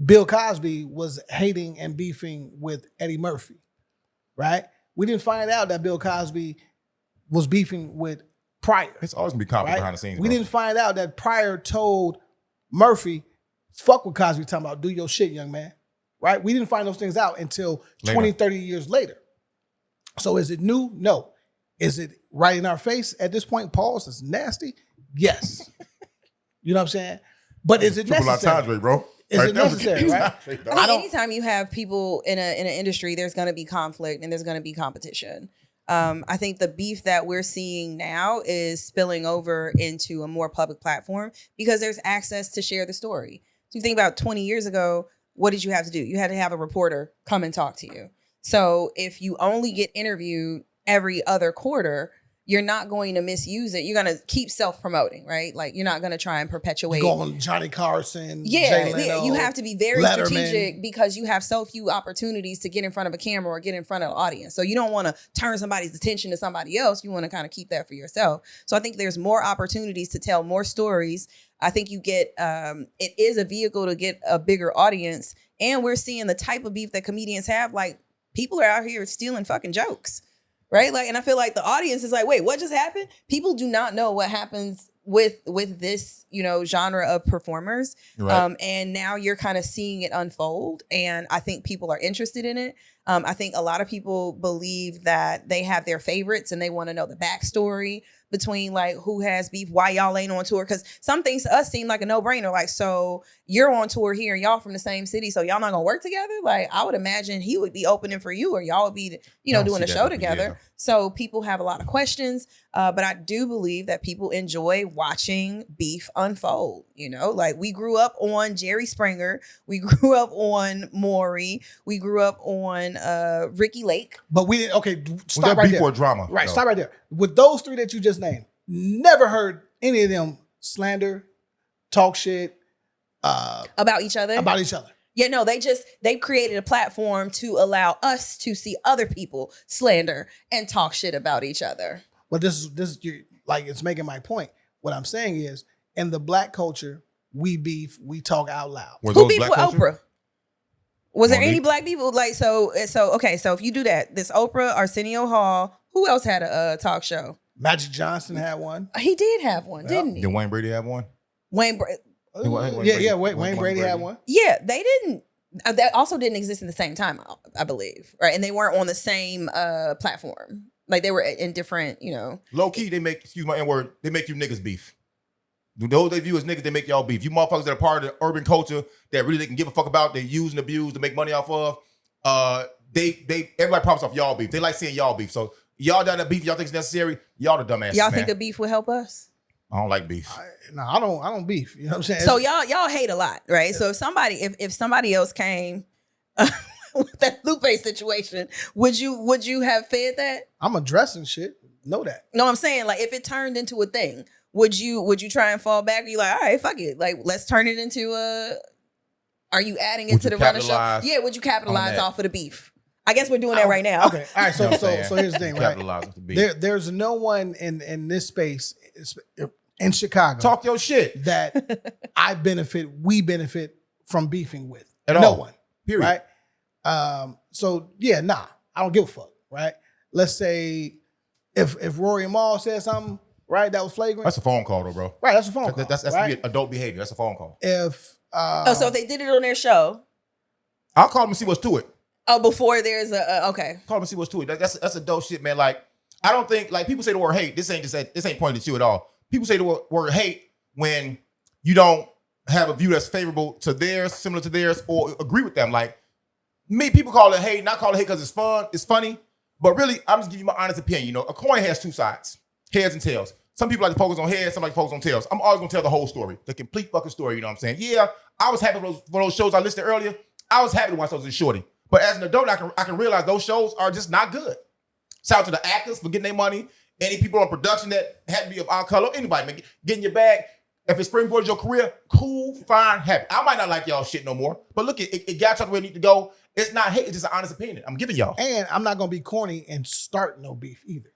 Bill Cosby was hating and beefing with Eddie Murphy, right? We didn't find out that Bill Cosby was beefing with Pryor. It's always gonna be conflict right? behind the scenes. We bro. didn't find out that Pryor told Murphy, fuck what Cosby talking about, do your shit, young man, right? We didn't find those things out until 20, 30 years later. So is it new? No. Is it right in our face at this point? Pause. It's nasty. Yes. You know what I'm saying? But is it Triple necessary? entendre, bro. Is it necessary, right? I mean, anytime you have people in an industry, there's going to be conflict and there's going to be competition. I think the beef that we're seeing now is spilling over into a more public platform because there's access to share the story. So you think about 20 years ago, what did you have to do? You had to have a reporter come and talk to you. So if you only get interviewed every other quarter, you're not going to misuse it. You're going to keep self-promoting, right? Like, you're not going to try and perpetuate. Go on Johnny Carson, Yeah, Jay Leno, you have to be very Letterman. strategic because you have so few opportunities to get in front of a camera or get in front of an audience. So you don't want to turn somebody's attention to somebody else. You want to kind of keep that for yourself. So I think there's more opportunities to tell more stories. I think you get, it is a vehicle to get a bigger audience. And we're seeing the type of beef that comedians have. Like, people are out here stealing fucking jokes. Right? Like, and I feel like the audience is like, wait, what just happened? People do not know what happens with this, genre of performers. Right. And now you're kind of seeing it unfold. And I think people are interested in it. I think a lot of people believe that they have their favorites and they want to know the backstory between like who has beef, why y'all ain't on tour. Because some things to us seem like a no-brainer. Like, so you're on tour here and y'all from the same city, so y'all not gonna work together? Like, I would imagine he would be opening for you or y'all would be, doing a show together. Yeah. So people have a lot of questions. But I do believe that people enjoy watching beef unfold. Like, we grew up on Jerry Springer. We grew up on Maury. We grew up on Ricky Lake. But we didn't, okay, Was stop that right beef there. or drama? Right, No. stop right there. With those three that you just named, never heard any of them slander, talk shit About each other? about each other. Yeah, no, they created a platform to allow us to see other people slander and talk shit about each other. But this is like, it's making my point. What I'm saying is, in the black culture, we beef, we talk out loud. Were Who those beefed black with culture? Oprah? Was there Monique? any black people? Like, so okay, so if you do that, this Oprah, Arsenio Hall, Who else had a talk show? Magic Johnson had one. He did have one, didn't he? Did Wayne Brady have one? Wayne Wayne Brady had one. Yeah, they didn't. That also didn't exist at the same time, I believe, right? And they weren't on the same platform. Like they were in different, Low key, they make, excuse my N-word, they make you niggas beef. Those they view as niggas, they make y'all beef. You motherfuckers that are part of the urban culture that really they can give a fuck about, they use and abuse to make money off of. Everybody profits off y'all beef. They like seeing y'all beef. So y'all down that beef, y'all think it's necessary. Y'all the dumbasses. Y'all man. think the beef would help us? I don't like beef. I don't beef. You know what I'm saying? So y'all hate a lot, right? So if somebody else came with that Lupe situation, would you have fed that? I'm addressing shit. Know that. No, I'm saying like if it turned into a thing, would you try and fall back? Or you like, all right, fuck it, like let's turn it into a. Are you adding it to the runner show? Yeah, would you capitalize off of the beef? I guess we're doing that right now. Okay, all right. So here's the thing, right? Capitalize off the beef. There's no one in this space in Chicago. Talk your shit. That we benefit from beefing with. At no all. one. Period. Right? So yeah, I don't give a fuck, right? Let's say if Rory Maul said something, right, that was flagrant. That's a phone call though, bro. Right, that's a phone call. That's right? adult behavior. That's a phone call. So if they did it on their show. I'll call them and see what's to it. Oh, before there's okay. Call them and see what's to it. That's adult shit, man. Like, I don't think, like, people say the word hate. This ain't pointed at you at all. People say the word hate when you don't have a view that's favorable to theirs, similar to theirs, or agree with them. Like, me, people call it hate, not call it hate because it's fun, it's funny. But really, I'm just giving you my honest opinion. You know, a coin has two sides, heads and tails. Some people like to focus on heads, some like to focus on tails. I'm always gonna tell the whole story, the complete fucking story, you know what I'm saying? Yeah, I was happy for those shows I listed earlier. I was happy to watch those in Shorty. But as an adult, I can realize those shows are just not good. Shout out to the actors for getting their money. Any people on production that had to be of our color, anybody, man, getting your bag. If it springboards your career, cool, fine, happy. I might not like y'all shit no more, but look, it got y'all where it need to go. It's not hate, it's just an honest opinion. I'm giving y'all. And I'm not gonna be corny and start no beef either,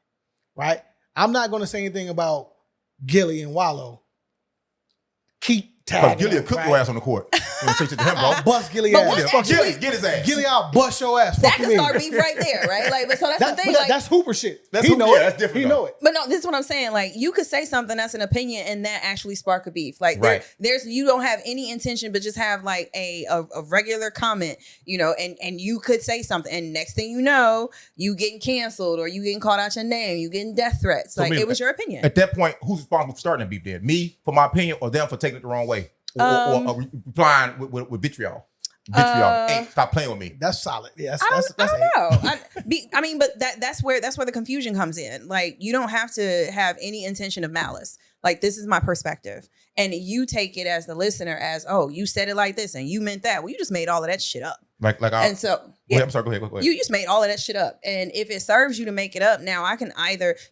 right? I'm not gonna say anything about Gilly and Wallow. Keep tagging. Gilly will cook your ass on the court. You know, say shit to him, bro. Bust Gilly But ass. what's Fuck actually- Get his ass. Gilly, I'll bust your ass. That Fuck you can mean. start beef right there, right? Like, but so that's the thing. Like, That's Hooper shit. That's he Hooper, know yeah, it. that's different, He though. know it. but no, this is what I'm saying. Like, you could say something that's an opinion, and that actually spark a beef. Like, Right. there's you don't have any intention, but just have like a regular comment, you know, and you could say something, and next thing you know, you getting canceled or you getting called out your name, you getting death threats. So Like, me, it was your opinion. At that point, who's responsible for starting the beef then? Me for my opinion, or them for taking it the wrong way? Or replying with vitriol. Hey, stop playing with me. That's solid. Yeah, I that's don't know. I mean, but that's where the confusion comes in. Like, you don't have to have any intention of malice. Like, this is my perspective, and you take it as the listener as, oh, you said it like this and you meant that. Well, you just made all of that shit up. And so, yeah. I'm sorry. Go ahead. You just made all of that shit up. And if it serves you to make it up, now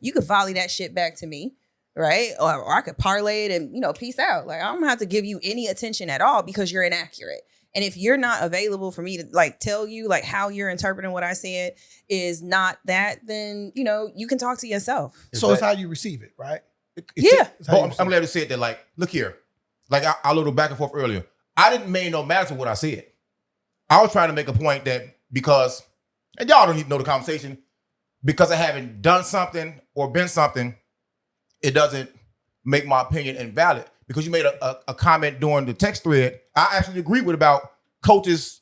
you could volley that shit back to me. Right. Or I could parlay it and, peace out. Like, I don't have to give you any attention at all because you're inaccurate. And if you're not available for me to like tell you like how you're interpreting what I said is not that, then, you can talk to yourself. It's how you receive it, right? Yeah. I'm glad to say that. Like, look here. Like, I little back and forth earlier. I didn't mean no matter what I said. I was trying to make a point that because, and y'all don't need to know the conversation, because I haven't done something or been something, it doesn't make my opinion invalid. Because you made a comment during the text thread, I actually agree with about coaches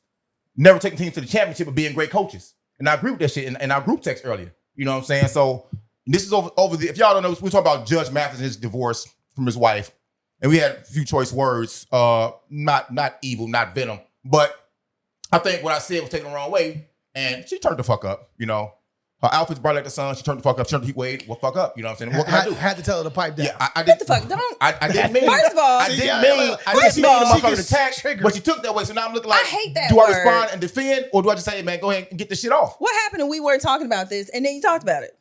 never taking teams to the championship but being great coaches. And I agree with that shit in our group text earlier. You know what I'm saying? So this is over the, if y'all don't know, we're talking about Judge Mathis and his divorce from his wife. And we had a few choice words, not evil, not venom. But I think what I said was taken the wrong way. And she turned the fuck up, Her outfit's bright like the sun. She turned the fuck up. She turned the heat wave. Well, fuck up. You know what I'm saying? What can I do? Had to tell her to pipe down. Yeah, I What the fuck? Don't. I didn't mean. First of all, I didn't yeah, mean. yeah, I didn't first mean of all, the she motherfucker gets attack. triggered. But she took that way. So now I'm looking like, I hate that do I word. respond and defend, or do I just say, hey, man, go ahead and get this shit off? What happened if we weren't talking about this and then you talked about it?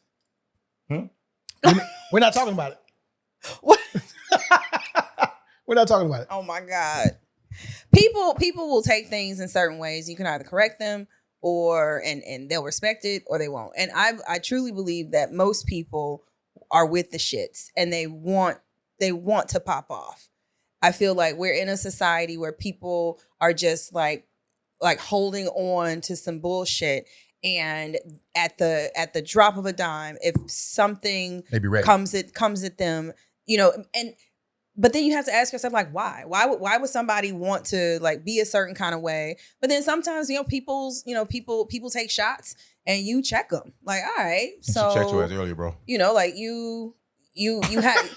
We're not talking about it. What? We're not talking about it. Oh my God. People will take things in certain ways. You can either correct them or and they'll respect it or they won't. And I truly believe that most people are with the shits and they want to pop off. I feel like we're in a society where people are just like holding on to some bullshit And at the drop of a dime, if something They be ready. comes at them, but then you have to ask yourself, like, why? Why would somebody want to like be a certain kind of way? But then sometimes, people take shots and you check them. Like, all right, so she checked your ass earlier, bro. Like you have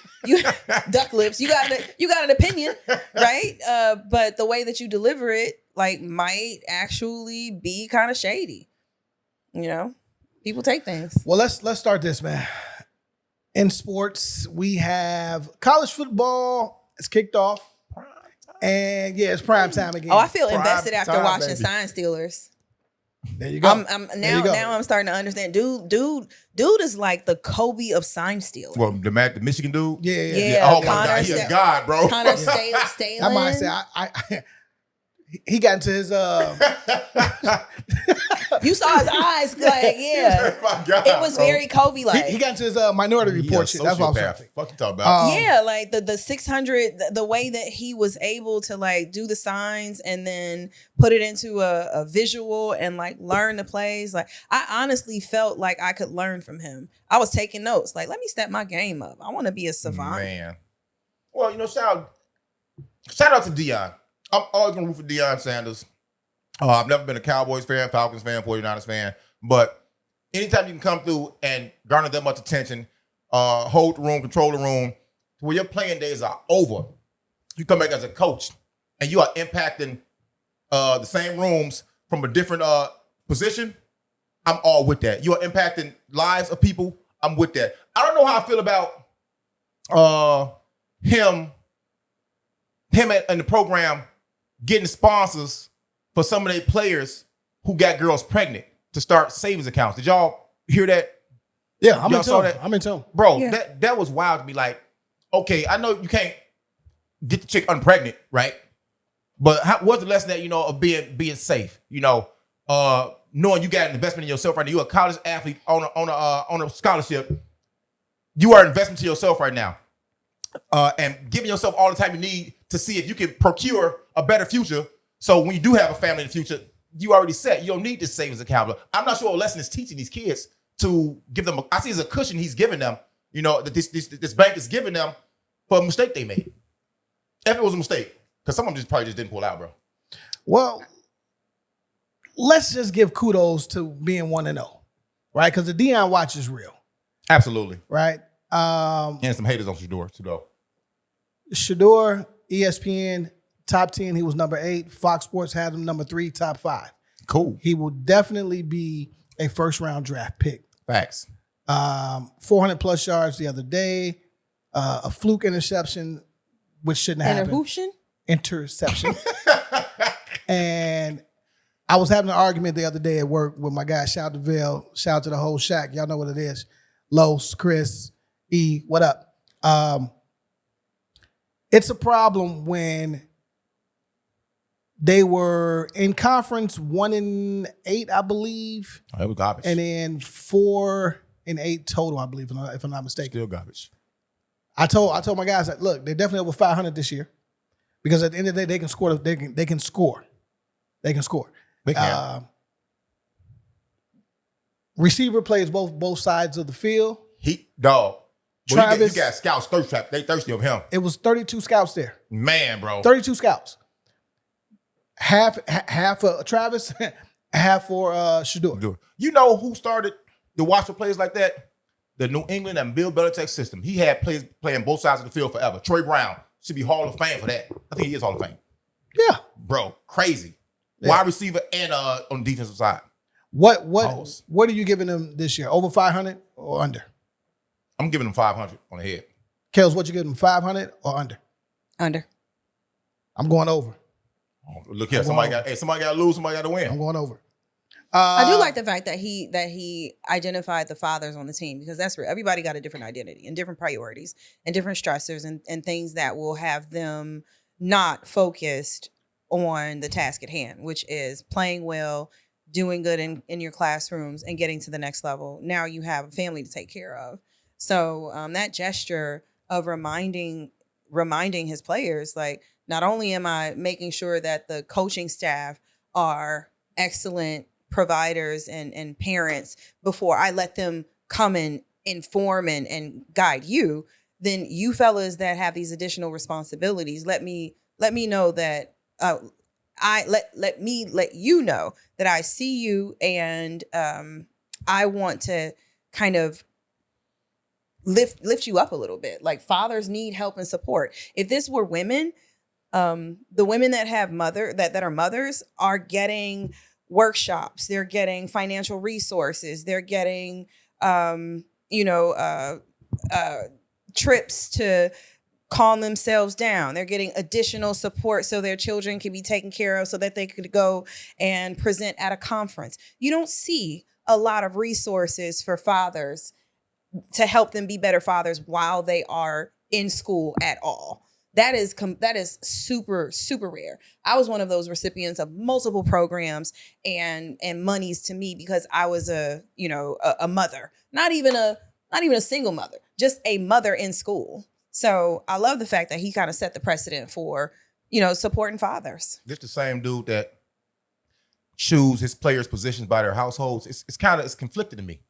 duck lips. You got an opinion, right? But the way that you deliver it, like, might actually be kind of shady. People take things. Well, let's start this, man. In sports, we have college football. It's kicked off, and it's prime time again. Oh, I feel Prime invested after time, watching baby. Sign Stealers. There you go. Now I'm starting to understand. Dude is like the Kobe of Sign Stealers. Well, the Michigan dude. Yeah. Oh my Connor God, he a Sta- god, bro. Connor Stalin. I might say I he got into his You saw his eyes, like, yeah. My God, It was bro. very Kobe like. he got into his Minority Report shit. That's what I was Sociopath. saying. Fuck you talking about? Yeah, like the 600, the way that he was able to like do the signs and then put it into a visual and like learn the plays. Like, I honestly felt like I could learn from him. I was taking notes. Like, let me step my game up. I want to be a savant. Man. Well, shout out to Dion. I'm always gonna root for Dion Sanders. I've never been a Cowboys fan, Falcons fan, 49ers fan, but anytime you can come through and garner that much attention, hold the room, control the room, to where your playing days are over, you come back as a coach and you are impacting the same rooms from a different position, I'm all with that. You are impacting lives of people, I'm with that. I don't know how I feel about him in the program getting sponsors for some of their players who got girls pregnant to start savings accounts. Did y'all hear that? Yeah, I'm Y'all into saw him. that? I'm into him. Bro, Yeah. that was wild to be like, okay, I know you can't get the chick unpregnant, right? But what's the lesson that, of being safe? Knowing you got an investment in yourself right now. You're a college athlete on a scholarship. You are an investment to yourself right now. And giving yourself all the time you need to see if you can procure a better future. So when you do have a family in the future, you already set. You don't need this savings account. I'm not sure what lesson is teaching these kids to give them. I see it's a cushion he's giving them. That this bank is giving them for a mistake they made. If it was a mistake, because some of them probably just didn't pull out, bro. Well, let's just give kudos to being 1-0, right? Because the Dion watch is real, Absolutely. right? And some haters on Shador too, though. Shador, ESPN, top 10. He was number 8. Fox Sports had him number 3, top 5. Cool. He will definitely be a first-round draft pick. Facts. 400 plus yards the other day. A fluke interception, which shouldn't happen. Interception. And I was having an argument the other day at work with my guy, shout out to Vail, shout out to the whole shack. Y'all know what it is. Los, Chris, E, what up? It's a problem when they were in conference 1-8, I believe. Oh, it was garbage. And then 4-8 total, I believe, if I'm not mistaken. Still garbage. I told my guys that, look, they're definitely over 500 this year because at the end of the day, they can score. They can score. They can score. They can. Receiver plays both sides of the field. Dog. Well, Travis, you got scouts thirst trap. They thirsty of him. it was 32 scouts there. Man, bro. 32 scouts. Half for Travis, half for Shador. You know who started to watch for players like that? The New England and Bill Belichick system. He had players playing both sides of the field forever. Troy Brown should be Hall of Fame for that. I think he is Hall of Fame. Yeah. Bro, crazy. Yeah. Wide receiver and on the defensive side. What Pause. are you giving them this year? Over 500 or under? I'm giving him 500 on the head. Kels, what you giving them? 500 or under? Under. I'm going over. Oh, look here, somebody got to lose, somebody got to win. I'm going over. I do like the fact that he identified the fathers on the team, because that's where everybody got a different identity and different priorities and different stressors and things that will have them not focused on the task at hand, which is playing well, doing good in your classrooms and getting to the next level. Now you have a family to take care of. So that gesture of reminding his players, like, not only am I making sure that the coaching staff are excellent providers and parents before I let them come and inform and guide you, then you fellas that have these additional responsibilities, let me know that let me let you know that I see you, and I want to kind of lift you up a little bit. Like, fathers need help and support. If this were women, the women that have that are mothers are getting workshops, they're getting financial resources, they're getting trips to calm themselves down. They're getting additional support so their children can be taken care of, so that they could go and present at a conference. You don't see a lot of resources for fathers to help them be better fathers while they are in school at all. That is super, super rare. I was one of those recipients of multiple programs and monies to me because I was a mother, not even a single mother, just a mother in school. So I love the fact that he kind of set the precedent for, supporting fathers. This the same dude that choose his players' positions by their households. It's conflicted to me.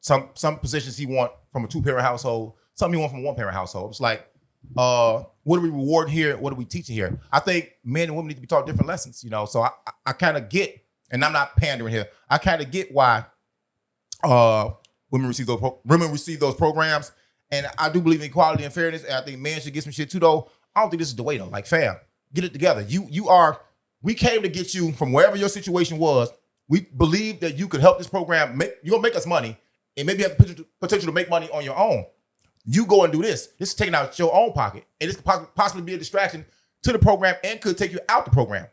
Some positions he want from a 2-parent household, some he want from a 1-parent household. It's like, what are we rewarding here? What are we teaching here? I think men and women need to be taught different lessons, So I kind of get, and I'm not pandering here, I kind of get why women receive those programs. And I do believe in equality and fairness, and I think men should get some shit too, though. I don't think this is the way, though. Like, fam, get it together. We came to get you from wherever your situation was. We believe that you could help this program. You're going to make us money, and maybe have the potential to make money on your own. You go and do this. This is taking out your own pocket. And this could possibly be a distraction to the program and could take you out the program.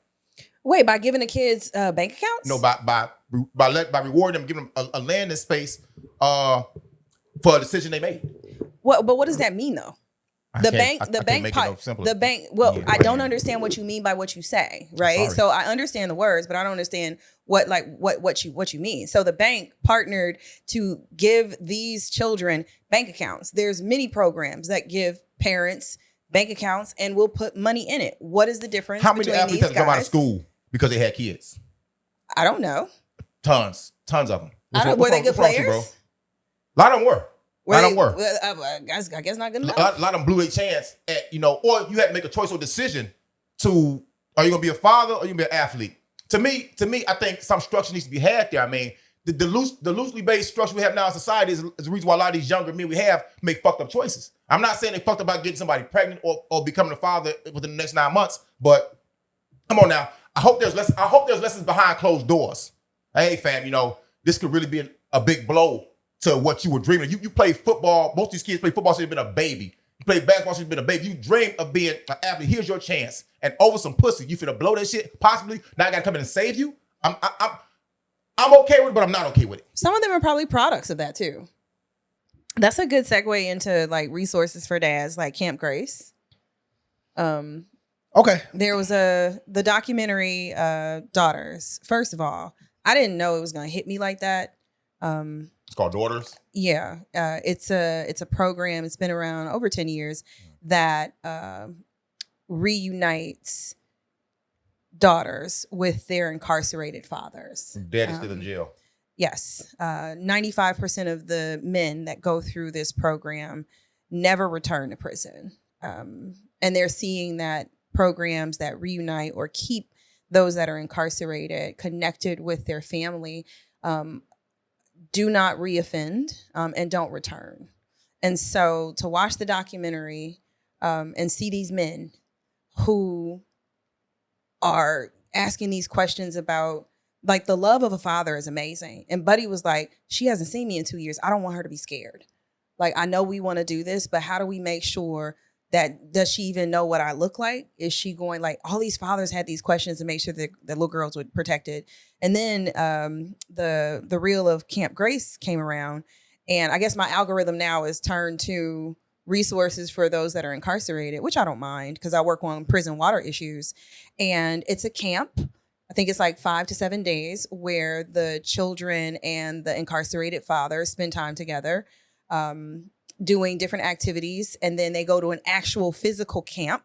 Wait, by giving the kids bank accounts? No, by rewarding them, giving them a landing space for a decision they made. But what does that mean, though? I don't understand what you mean by what you say, right? So I understand the words, but I don't understand what you mean. So the bank partnered to give these children bank accounts. There's many programs that give parents bank accounts and will put money in it. What is the difference? How many athletes have come out of school because they had kids? I don't know. Tons of them. Were they good players? A lot of them were. I guess not good enough. A lot of them blew a chance at, or you had to make a choice or decision to, are you going to be a father or are you going to be an athlete? To me, I think some structure needs to be had there. I mean, the loosely based structure we have now in society is the reason why a lot of these younger men we have make fucked up choices. I'm not saying they fucked up about getting somebody pregnant or becoming a father within the next 9 months, but come on now. I hope there's lessons behind closed doors. Hey, fam, this could really be a big blow to what you were dreaming. You play football. Most of these kids play football since you've been a baby. You play basketball since you've been a baby. You dream of being an athlete. Here's your chance. And over some pussy, you finna blow that shit. Possibly. Now I gotta come in and save you. I'm okay with it, but I'm not okay with it. Some of them are probably products of that too. That's a good segue into like resources for dads, like Camp Grace. Okay. There was the documentary Daughters. First of all, I didn't know it was gonna hit me like that. It's called Daughters. Yeah, it's a program. It's been around over 10 years that reunites daughters with their incarcerated fathers. Daddy's still in jail. Yes, 95% of the men that go through this program never return to prison, and they're seeing that programs that reunite or keep those that are incarcerated connected with their family do not reoffend and don't return. And so to watch the documentary and see these men who are asking these questions about, like, the love of a father is amazing. And Buddy was like, she hasn't seen me in 2 years. I don't want her to be scared. Like, I know we want to do this, but how do we make sure that, does she even know what I look like? Is she going, like, all these fathers had these questions to make sure that the little girls were protected. And then the reel of Camp Grace came around, and I guess my algorithm now is turned to resources for those that are incarcerated, which I don't mind because I work on prison water issues. And it's a camp. I think it's like 5 to 7 days where the children and the incarcerated fathers spend time together, doing different activities. And then they go to an actual physical camp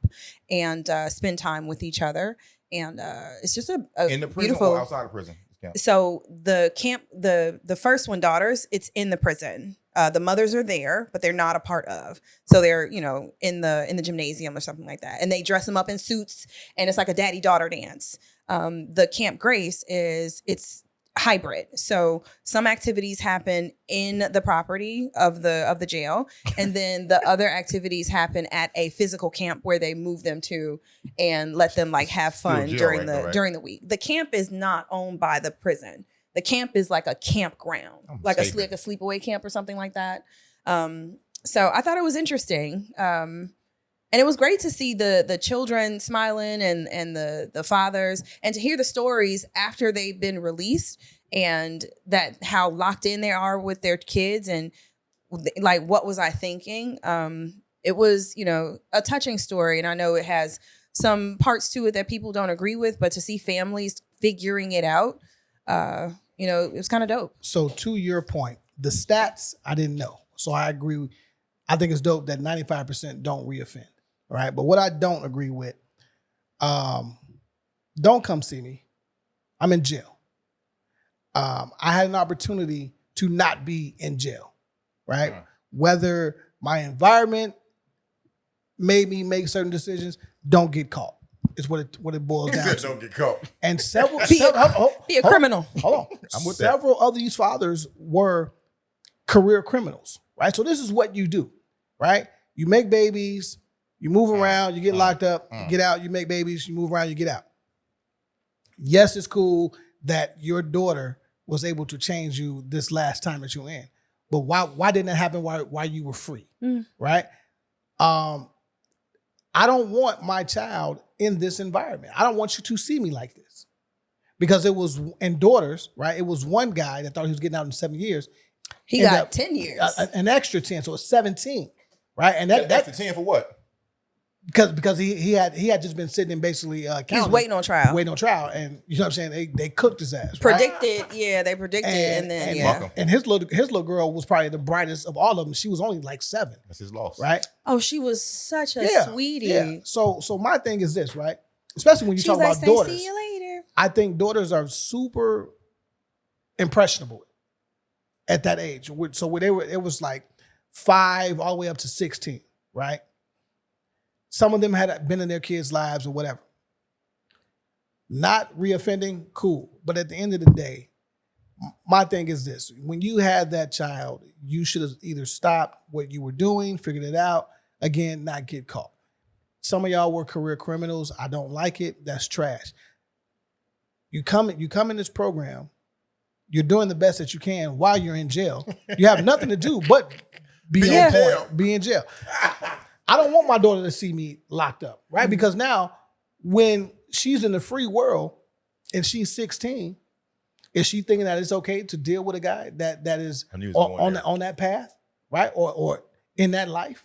and spend time with each other. And it's just a in the prison beautiful, or outside of prison? So the camp, the first one, Daughters, it's in the prison. The mothers are there, but they're not a part of. So they're, in the gymnasium or something like that. And they dress them up in suits, and it's like a daddy-daughter dance. The Camp Grace it's hybrid. So some activities happen in the property of the jail, and then the other activities happen at a physical camp where they move them to and let them like have fun during the week. The camp is not owned by the prison. The camp is like a campground, like a sleepaway camp or something like that. So I thought it was interesting. And it was great to see the children smiling and the fathers, and to hear the stories after they've been released, and that how locked in they are with their kids, and like, what was I thinking? It was, a touching story. And I know it has some parts to it that people don't agree with, but to see families figuring it out, it was kind of dope. So to your point, the stats I didn't know. So I agree. I think it's dope that 95% don't reoffend. All right. But what I don't agree with, don't come see me. I'm in jail. I had an opportunity to not be in jail, right? Whether my environment made me make certain decisions, don't get caught. Is what it boils down to. Don't get caught. And several Be a criminal. Hold on. I'm with several of these fathers were career criminals, right? So this is what you do, right? You make babies, you move around, you get locked up, you get out, you make babies, you move around, you get out. Yes, it's cool that your daughter was able to change you this last time that you were in. But why didn't it happen while you were free? Right? I don't want my child in this environment. I don't want you to see me like this. Because it was in Daughters, right? It was one guy that thought he was getting out in 7 years. He got 10 years. An extra 10, so it's 17. Right? And that's the 10 for what? Because he had just been sitting and basically counting. He was waiting on trial. And you know what I'm saying? They cooked his ass. Predicted, right? Yeah, they predicted, and his little girl was probably the brightest of all of them. She was only like 7. That's his loss. Right? Oh, she was such a sweetie. Yeah. So my thing is this, right? Especially when you talk about Daughters. See you later. I think Daughters are super impressionable at that age. So when it was like 5 all the way up to 16, right? Some of them had been in their kids' lives or whatever. Not reoffending, cool. But at the end of the day, my thing is this. When you had that child, you should have either stopped what you were doing, figured it out, again, not get caught. Some of y'all were career criminals. I don't like it. That's trash. You come in this program, you're doing the best that you can while you're in jail. You have nothing to do but be on point, be in jail. I don't want my daughter to see me locked up, right? Because now when she's in the free world and she's 16, is she thinking that it's okay to deal with a guy that is on that path, right? Or in that life,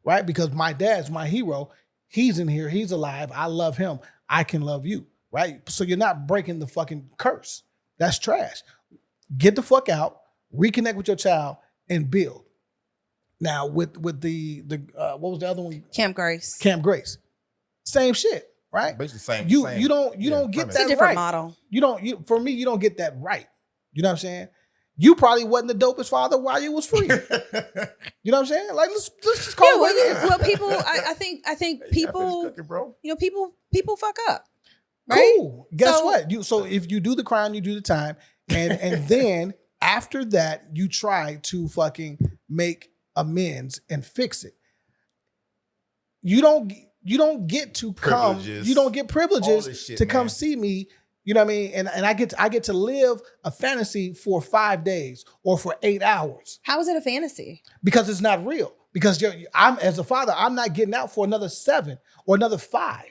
right? Because my dad's my hero. He's in here. He's alive. I love him. I can love you, right? So you're not breaking the fucking curse. That's trash. Get the fuck out, reconnect with your child, and build. Now with the what was the other one? Camp Grace. Camp Grace. Same shit, right? Basically same. You don't get premise. that It's a different right. model. For me, you don't get that right. You know what I'm saying? You probably wasn't the dopest father while you was free. You know what I'm saying? Like let's just call it what it is. Well, people, I think people, cooking, bro. People fuck up. Right? Cool. Guess what? So if you do the crime, you do the time, and then after that, you try to fucking make amends and fix it. You don't get to come. Privileges. You don't get privileges All this shit, to come man. see me. You know what I mean? And I get to live a fantasy for 5 days or for 8 hours How is it a fantasy? because it's not real. Because I'm as a father, I'm not getting out for another 7 or another 5.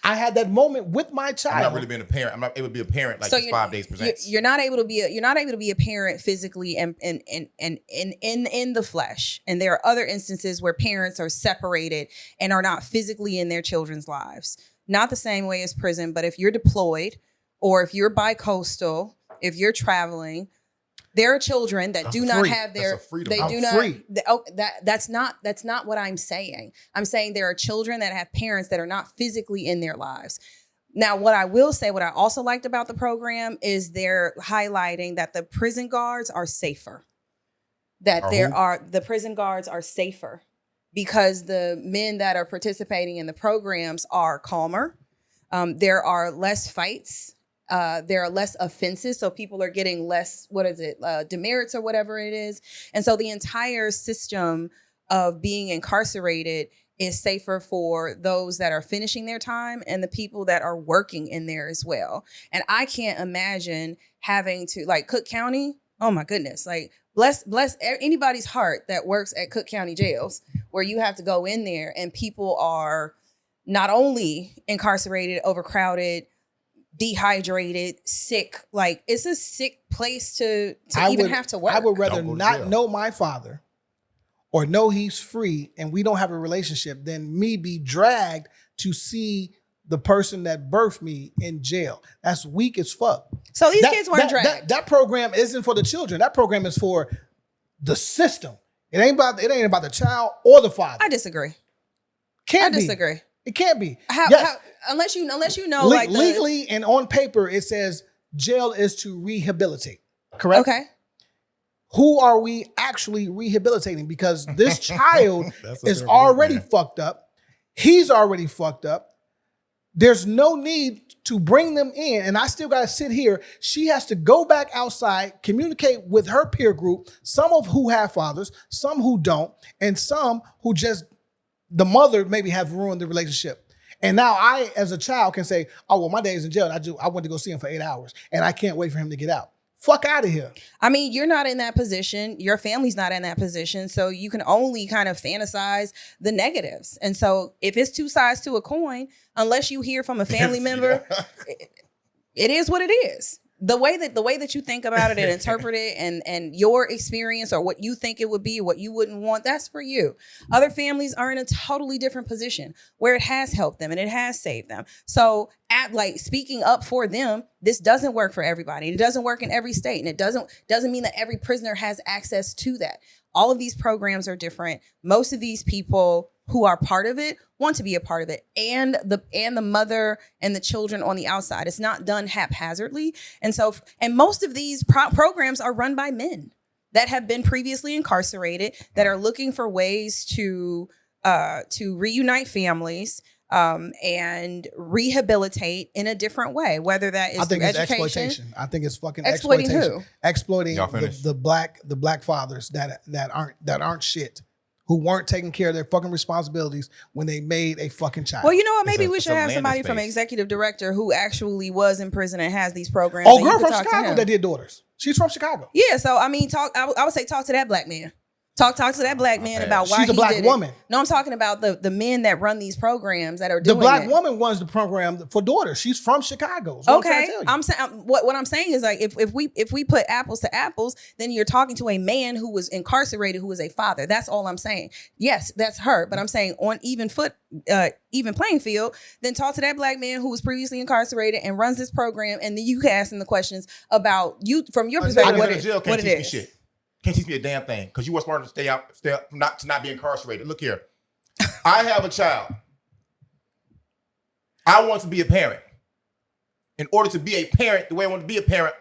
I had that moment with my child. I'm not really being a parent. I'm not able to be a parent like this 5 days presents. You're not able to be a parent physically and in the flesh. And there are other instances where parents are separated and are not physically in their children's lives. Not the same way as prison, but if you're deployed or if you're bi-coastal, if you're traveling, there are children that do not have their. That's a freedom. They I'm do not. free. That's not what I'm saying. I'm saying there are children that have parents that are not physically in their lives. Now, what I will say, what I also liked about the program is they're highlighting that the prison guards are safer. That the prison guards are safer because the men that are participating in the programs are calmer. There are less fights. There are less offenses. So people are getting less, demerits or whatever it is. And so the entire system of being incarcerated is safer for those that are finishing their time and the people that are working in there as well. And I can't imagine having to, like, Cook County. Oh my goodness. Like, bless anybody's heart that works at Cook County jails, where you have to go in there and people are not only incarcerated, overcrowded, dehydrated, sick. Like, it's a sick place to have to work. I would rather not know my father or know he's free and we don't have a relationship than me be dragged to see the person that birthed me in jail. That's weak as fuck. So these kids weren't dragged. That program isn't for the children. That program is for the system. It ain't about the child or the father. I disagree. Can't I disagree. Be. It can't be. How, unless you know, like legally and on paper, it says jail is to rehabilitate. Correct? Okay. Who are we actually rehabilitating? Because this child is already fucked up. He's already fucked up. There's no need to bring them in. And I still got to sit here. She has to go back outside, communicate with her peer group, some of who have fathers, some who don't, and some who just, the mother maybe have ruined the relationship. And now I, as a child, can say, oh, well, my dad's in jail. I went to go see him for 8 hours and I can't wait for him to get out. Fuck out of here. I mean, you're not in that position. Your family's not in that position. So you can only kind of fantasize the negatives. And so if it's two sides to a coin, unless you hear from a family member, it is what it is. The way that you think about it and interpret it and your experience or what you think it would be, what you wouldn't want, that's for you. Other families are in a totally different position where it has helped them and it has saved them. So speaking up for them, this doesn't work for everybody. It doesn't work in every state. And it doesn't mean that every prisoner has access to that. All of these programs are different. Most of these people who are part of it want to be a part of it, and the mother and the children on the outside. It's not done haphazardly. And most of these programs are run by men that have been previously incarcerated, that are looking for ways to reunite families and rehabilitate in a different way, whether that is through education. Exploitation. I think it's fucking exploiting exploitation. Who? Exploiting the black fathers that aren't shit, who weren't taking care of their fucking responsibilities when they made a fucking child. Well, you know what? Maybe we should have somebody from executive director who actually was in prison and has these programs. Oh, girl from Chicago that did daughters. She's from Chicago. Yeah, so I mean, I would say talk to that black man. Talk to that black man about why she's a black woman. No, I'm talking about the men that run these programs that are doing the black woman runs the program for daughters. She's from Chicago. Okay, I'm saying what I'm saying is, like, if we put apples to apples, then you're talking to a man who was incarcerated, who was a father. That's all I'm saying. Yes, that's her, but I'm saying on even playing field. Then talk to that black man who was previously incarcerated and runs this program, and then you can ask him the questions about you from your perspective. What it is. Can't teach me a damn thing because you were smart to stay up, not be incarcerated. Look here, I have a child. I want to be a parent. In order to be a parent, the way I want to be a parent,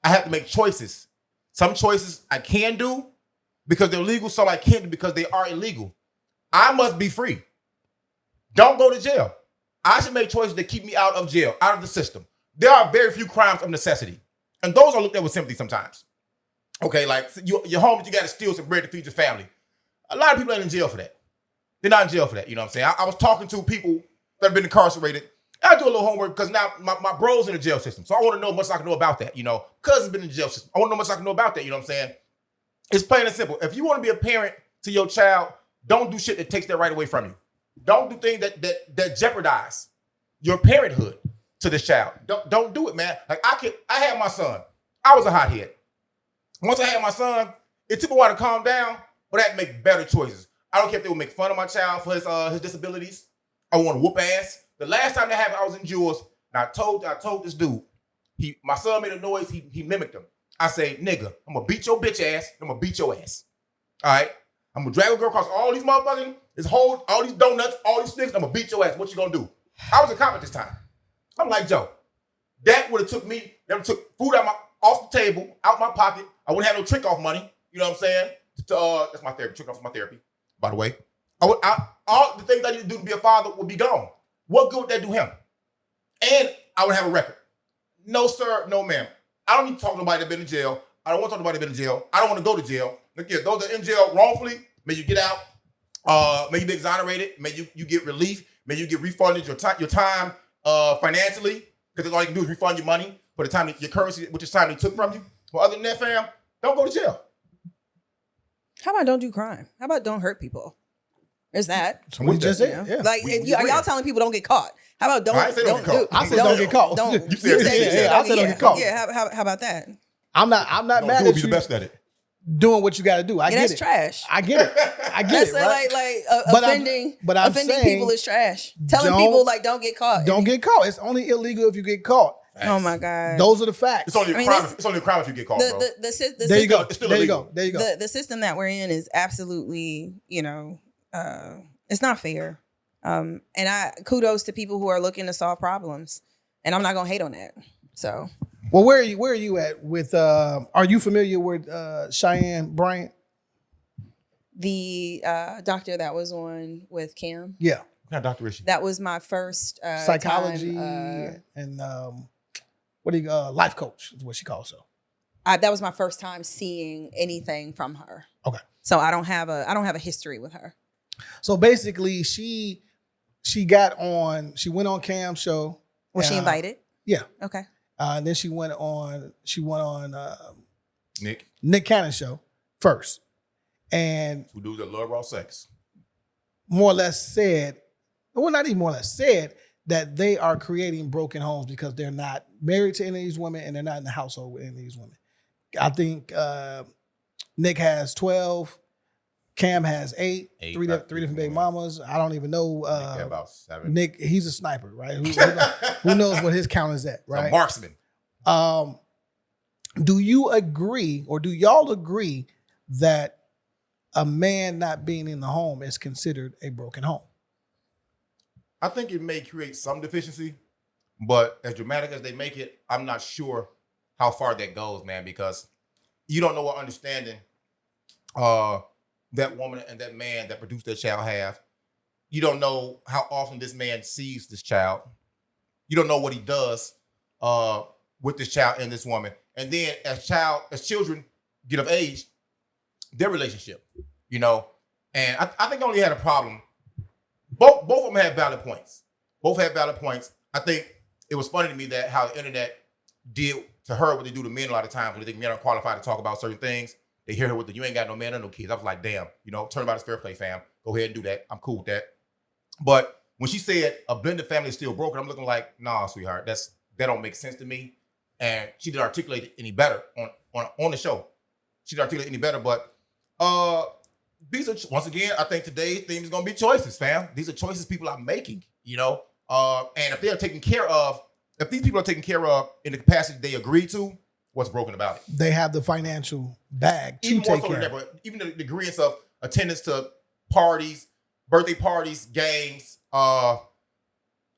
I have to make choices. Some choices I can do because they're legal. Some I can't do because they are illegal. I must be free. Don't go to jail. I should make choices that keep me out of jail, out of the system. There are very few crimes of necessity, and those are looked at with sympathy sometimes. Okay, like you're home, but you got to steal some bread to feed your family. A lot of people ain't in jail for that. They're not in jail for that. You know what I'm saying? I was talking to people that have been incarcerated. I do a little homework because now my bro's in the jail system. So I want to know as much as I can know about that. You know, cousin's been in the jail system. I want to know as much as I can know about that. You know what I'm saying? It's plain and simple. If you want to be a parent to your child, don't do shit that takes that right away from you. Don't do things that jeopardize your parenthood to this child. Don't do it, man. Like I had my son. I was a hothead. Once I had my son, it took me a while to calm down, but I had to make better choices. I don't care if they would make fun of my child for his disabilities. I want to whoop ass. The last time that happened, I was in Jewels, and I told this dude, my son made a noise, he mimicked him. I say, nigga, I'm gonna beat your bitch ass, I'm gonna beat your ass. All right? I'm gonna drag a girl across all these motherfucking, all these donuts, all these sticks, I'm gonna beat your ass. What you gonna do? I was a cop at this time. I'm like, Joe, that would have took me, that would took food off the table, out my pocket. I wouldn't have no trick off money. You know what I'm saying? That's my therapy. Trick off my therapy, by the way. All the things I need to do to be a father would be gone. What good would that do him? And I would have a record. No, sir. No, ma'am. I don't need to talk to nobody that's been in jail. I don't want to talk to nobody that's been in jail. I don't want to go to jail. Look here, those that are in jail wrongfully, may you get out. May you be exonerated. May you get relief. May you get refunded your time financially, because all you can do is refund your money for the time your currency, which is time they took from you. But other than that, fam, don't go to jail. How about don't do crime? How about don't hurt people? There's that. We just said, yeah. Like, are y'all telling people don't get caught? How about don't? I ain't say don't get caught. I said don't get caught. Don't. You said I said don't get caught. Yeah. How about that? I'm not mad Who at would be you the best at it? doing what you got to do. I Yeah, get that's it. trash. I get it. I get That's it. Right? like offending. I'm offending saying, people is trash. Telling don't- people like don't get caught. Don't get caught. It's only illegal if you get caught. Oh my god. Those are the facts. It's only a crime. It's only a crime if you get caught, bro. The There you go. It's still There you illegal. go. There you go. The system that we're in is absolutely, it's not fair. And I kudos to people who are looking to solve problems, and I'm not gonna hate on that. So, Well, where are you at with? Are you familiar with Cheyenne Bryant? the doctor that was on with Cam, Yeah, What kind of doctor is she? that was my first psychology time, and what do you life coach is what she calls herself. that was my first time seeing anything from her. Okay. So I don't have a history with her. So basically, she got on. She went on Cam's show. Was she invited? Yeah. Okay. And then she went on Nick, Nick Cannon's show first, and who dudes that love raw sex. more or less said, well, not even more or less said that they are creating broken homes because they're not married to any of these women and they're not in the household with any of these women. I think Nick has 12, Cam has 8, three different baby mamas. I don't even know. Nick got about 7. Nick, he's a sniper, right? Who knows what his count is at, right? A marksman. Do you agree, or do y'all agree that a man not being in the home is considered a broken home? I think it may create some deficiency, but as dramatic as they make it, I'm not sure how far that goes, man, because you don't know what understanding that woman and that man that produced that child have. You don't know how often this man sees this child. You don't know what he does with this child and this woman. And then as children get of age, their relationship, and I think I only had a problem. Both of them had valid points. Both had valid points. I think it was funny to me that how the internet did to her what they do to men a lot of times when they think men are qualified to talk about certain things. They hear her with the "you ain't got no man or no kids." I was like, damn, turnabout is fair play, fam. Go ahead and do that. I'm cool with that. But when she said a blended family is still broken, I'm looking like, nah, sweetheart, that don't make sense to me. And she didn't articulate it any better on the show. She didn't articulate it any better, but these are, once again, I think today's theme is gonna be choices, fam. These are choices people are making, and if they are taken care of, if these people are taken care of in the capacity they agree to, what's broken about it? They have the financial bag to Even more take so care than of. ever, even the degrees of attendance to parties, birthday parties, games,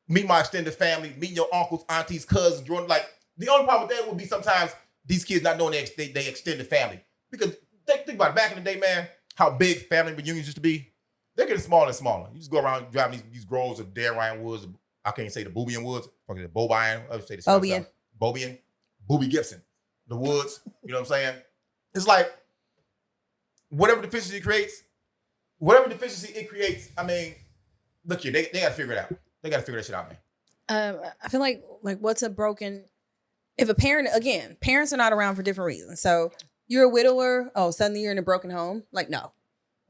meet my extended family, meeting your uncles, aunties, cousins, like the only problem with that would be sometimes these kids not knowing they extended family. Because think about it, back in the day, man, how big family reunions used to be. They're getting smaller and smaller. You just go around driving these groves of Darien Ryan Woods. I can't say the Boobian Woods. Fucking the Bobian. I would say the Bobian. Bobian. Boobie Gibson. The Woods. You know what I'm saying? It's like whatever deficiency it creates, I mean, look here, they got to figure it out. They got to figure that shit out, man. I feel like what's a broken, if a parent, again, parents are not around for different reasons. So you're a widower, suddenly you're in a broken home. Like, no,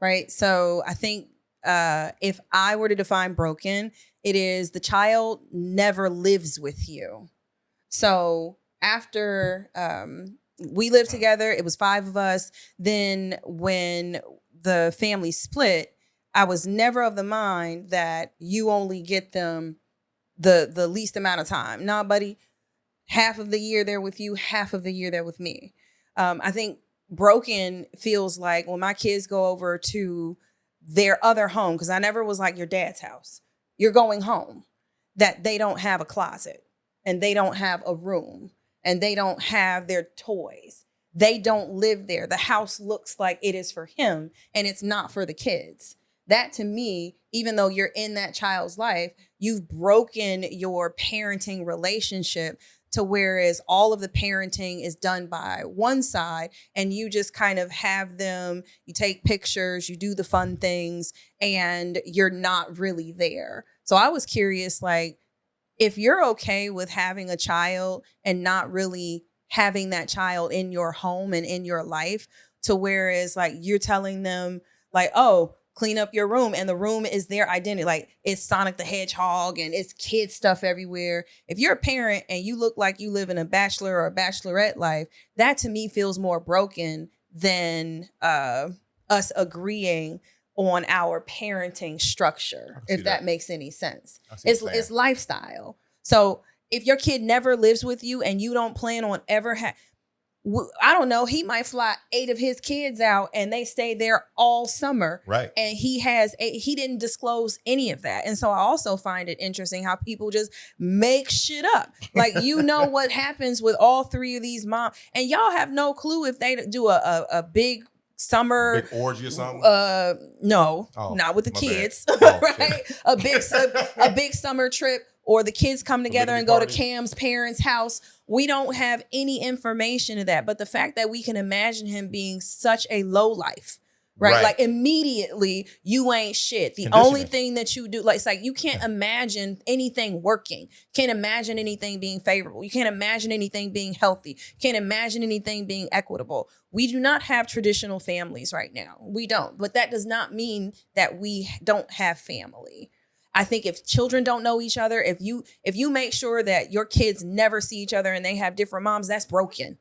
right? So I think if I were to define broken, it is the child never lives with you. So after we lived together, it was 5 of us. Then when the family split, I was never of the mind that you only get them the least amount of time. Nah, buddy, half of the year they're with you, half of the year they're with me. I think broken feels like when my kids go over to their other home, because I never was like your dad's house. You're going home, that they don't have a closet. and they don't have a room and they don't have their toys. They don't live there. The house looks like it is for him and it's not for the kids. That to me, even though you're in that child's life, you've broken your parenting relationship to whereas all of the parenting is done by one side and you just kind of have them, you take pictures, you do the fun things, and you're not really there. So I was curious, like, if you're okay with having a child and not really having that child in your home and in your life, to whereas like you're telling them like, oh, clean up your room, and the room is their identity. Like it's Sonic the Hedgehog and it's kid stuff everywhere. If you're a parent and you look like you live in a bachelor or a bachelorette life, that to me feels more broken than us agreeing on our parenting structure, if that makes any sense. It's lifestyle. So if your kid never lives with you and you don't plan on ever I don't know, he might fly 8 of his kids out and they stay there all summer. Right. And he didn't disclose any of that. And so I also find it interesting how people just make shit up. Like, you know what happens with all 3 of these moms, and y'all have no clue if they do a big summer big orgy or something. No, not with the kids. Right? A big summer trip, or the kids come together and go to Cam's parents' house. We don't have any information of that. But the fact that we can imagine him being such a low life, right? Like immediately you ain't shit. The only thing that you do, like, it's like you can't imagine anything working. Can't imagine anything being favorable. You can't imagine anything being healthy. Can't imagine anything being equitable. We do not have traditional families right now. We don't. But that does not mean that we don't have family. I think if children don't know each other, if you make sure that your kids never see each other and they have different moms, that's broken.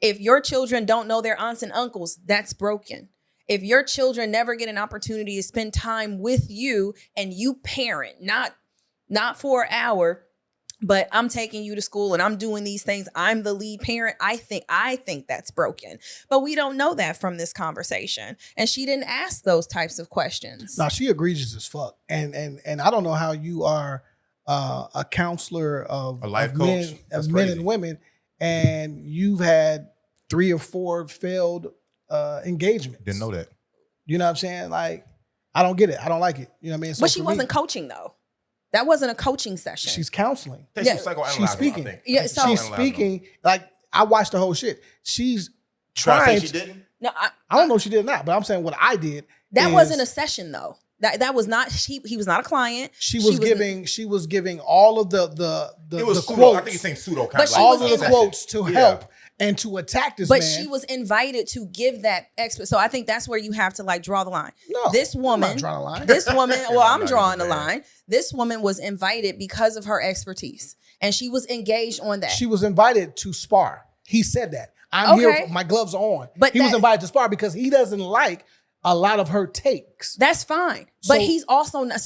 If your children don't know their aunts and uncles, that's broken. If your children never get an opportunity to spend time with you and you parent, not for an hour, but I'm taking you to school and I'm doing these things, I'm the lead parent, I think that's broken. But we don't know that from this conversation. And she didn't ask those types of questions. No, she egregious as fuck. And I don't know how you are a counselor of a life coach of men and women, and you've had 3 or 4 failed engagements. Didn't know that. You know what I'm saying? Like, I don't get it. I don't like it. You know what I mean? So but she wasn't coaching though. That wasn't a coaching session. She's counseling. She's psychoanalyzing. She's speaking. Yeah, so she's speaking. Like, I watched the whole shit. She's trying. She didn't. No, I don't know if she did or not, but I'm saying what I did. That wasn't a session though. That was not. He was not a client. She was giving all of the It was the pseudo. quotes. I think he's saying pseudo. But Kind all of of the quotes to help and to attack this but man. she was invited to give that expert. So I think that's where you have to like draw the line. No, this woman, I'm not drawing a line. This woman, well, I'm not drawing the even line. This woman was invited because of her expertise, and she was engaged on that. She was invited to spar. He said that. I'm here. My gloves are on. But he was invited to spar because he doesn't like a lot of her takes. That's fine. But he's also not,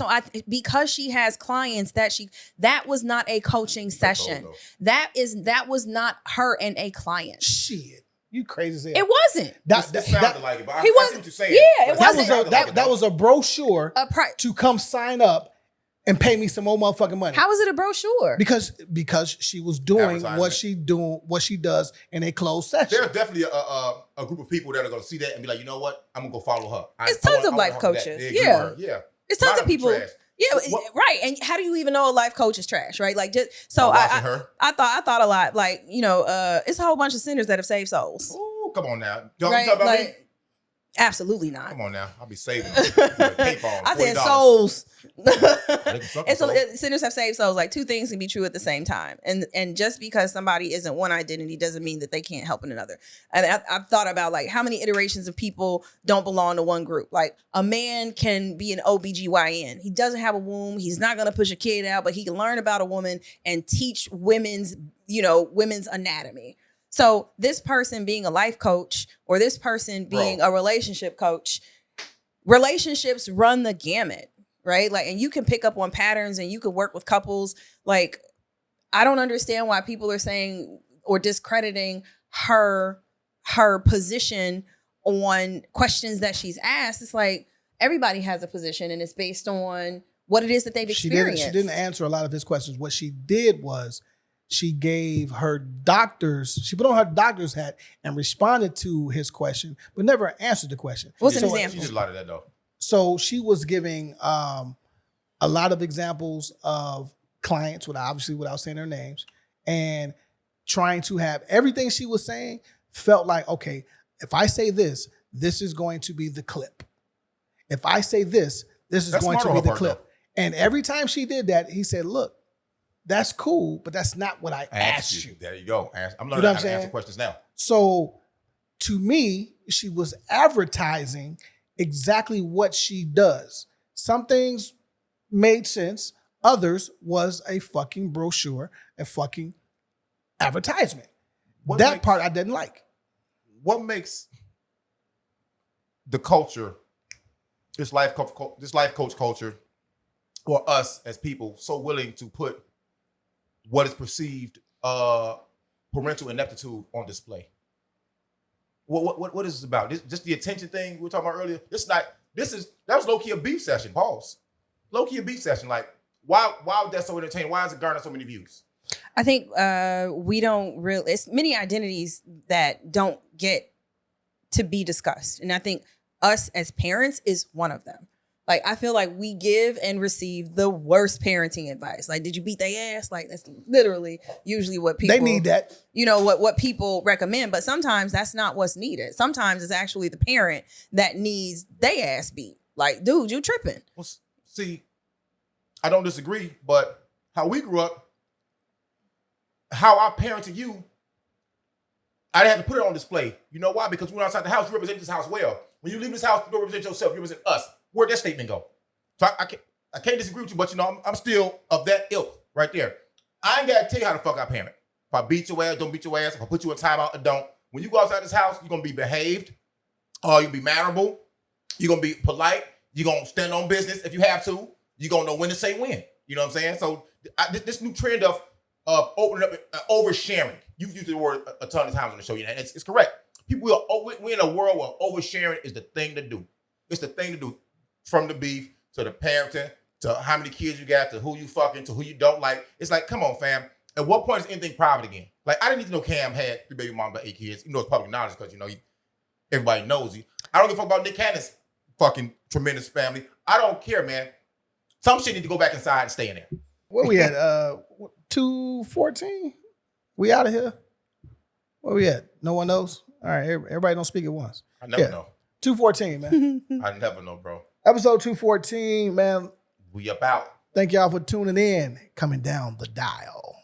because she has clients that was not a coaching session. That was not her and a client. Shit. You crazy as hell. It wasn't. That sounded like it, but he I wasn't. see what you're saying. Yeah, it that wasn't. that was a brochure to come sign up and pay me some more motherfucking money. How is it a brochure? Because she was doing what she does in a closed session. There's definitely a group of people that are going to see that and be like, you know what? I'm going to go follow her. It's tons of life coaches. Yeah. It's tons of people. Trash. Yeah, right. And how do you even know a life coach is trash, right? Like, just so I thought a lot. Like, you know, it's a whole bunch of sinners that have saved souls. Ooh, come on now. Don't right? talk about like, me. Absolutely not. Come on now. I'll be saving them. I said souls. And so sinners have saved souls. Like, 2 things can be true at the same time. And just because somebody isn't one identity doesn't mean that they can't help in another. And I've thought about like how many iterations of people don't belong to one group. Like, a man can be an OBGYN. He doesn't have a womb. He's not going to push a kid out, but he can learn about a woman and teach women's anatomy. So this person being a life coach or this person being a relationship coach, relationships run the gamut, right? Like, and you can pick up on patterns and you can work with couples. Like, I don't understand why people are saying or discrediting her position on questions that she's asked. It's like, everybody has a position and it's based on what it is that they've experienced. She didn't answer a lot of his questions. What she did was she gave her doctors, she put on her doctor's hat and responded to his question, but never answered the question. What's an So- example? She did a lot of that though. So she was giving a lot of examples of clients, without saying their names, and trying to have everything she was saying felt like, okay, if I say this, this is going to be the clip. If I say this, this is That's going to smart be on the her part, clip. And every time she did that, he said, look, that's cool, but that's not what I asked you. There you go. I'm learning know how what to I'm answer saying? questions now. So to me, she was advertising exactly what she does. Some things made sense. Others was a fucking brochure, a fucking advertisement. That part I didn't like. What makes the culture, this life coach culture, or us as people so willing to put what is perceived parental ineptitude on display? What is this about? Just the attention thing we were talking about earlier. That was low key a beef session. Pause. Low key a beef session. Like why was that so entertaining? Why is it garnering so many views? I think we don't really, it's many identities that don't get to be discussed. And I think us as parents is one of them. Like, I feel like we give and receive the worst parenting advice. Like, did you beat their ass? Like, that's literally usually what people... They need that. You know, what people recommend. But sometimes that's not what's needed. Sometimes it's actually the parent that needs their ass beat. Like, dude, you tripping. Well, see, I don't disagree, but how we grew up, how I parented you, I didn't have to put it on display. You know why? Because when you're outside the house, you represent this house well. When you leave this house, you don't represent yourself, you represent us. Where'd that statement go? So I can't disagree with you, but you know, I'm still of that ilk right there. I ain't gotta tell you how the fuck I parent. If I beat your ass, don't beat your ass. If I put you in timeout, I don't. When you go outside this house, you're gonna be behaved, you're gonna be mannerable, you're gonna be polite, you're gonna stand on business if you have to, you're gonna know when to say when. You know what I'm saying? So this new trend of opening up, oversharing. You've used the word a ton of times on the show, and it's correct. We're in a world where oversharing is the thing to do. It's the thing to do. From the beef to the parenting to how many kids you got to who you fucking to who you don't like. It's like, come on, fam. At what point is anything private again? Like, I didn't need to know Cam had 3 baby moms, but 8 kids. You know, it's public knowledge because, you know, everybody knows you. I don't give a fuck about Nick Cannon's fucking tremendous family. I don't care, man. Some shit need to go back inside and stay in there. Where we at? 2:14? We out of here? Where we at? No one knows? All right, everybody don't speak at once. I never know. 2:14, man. I never know, bro. Episode 214, man. We up out. Thank y'all for tuning in, coming down the dial.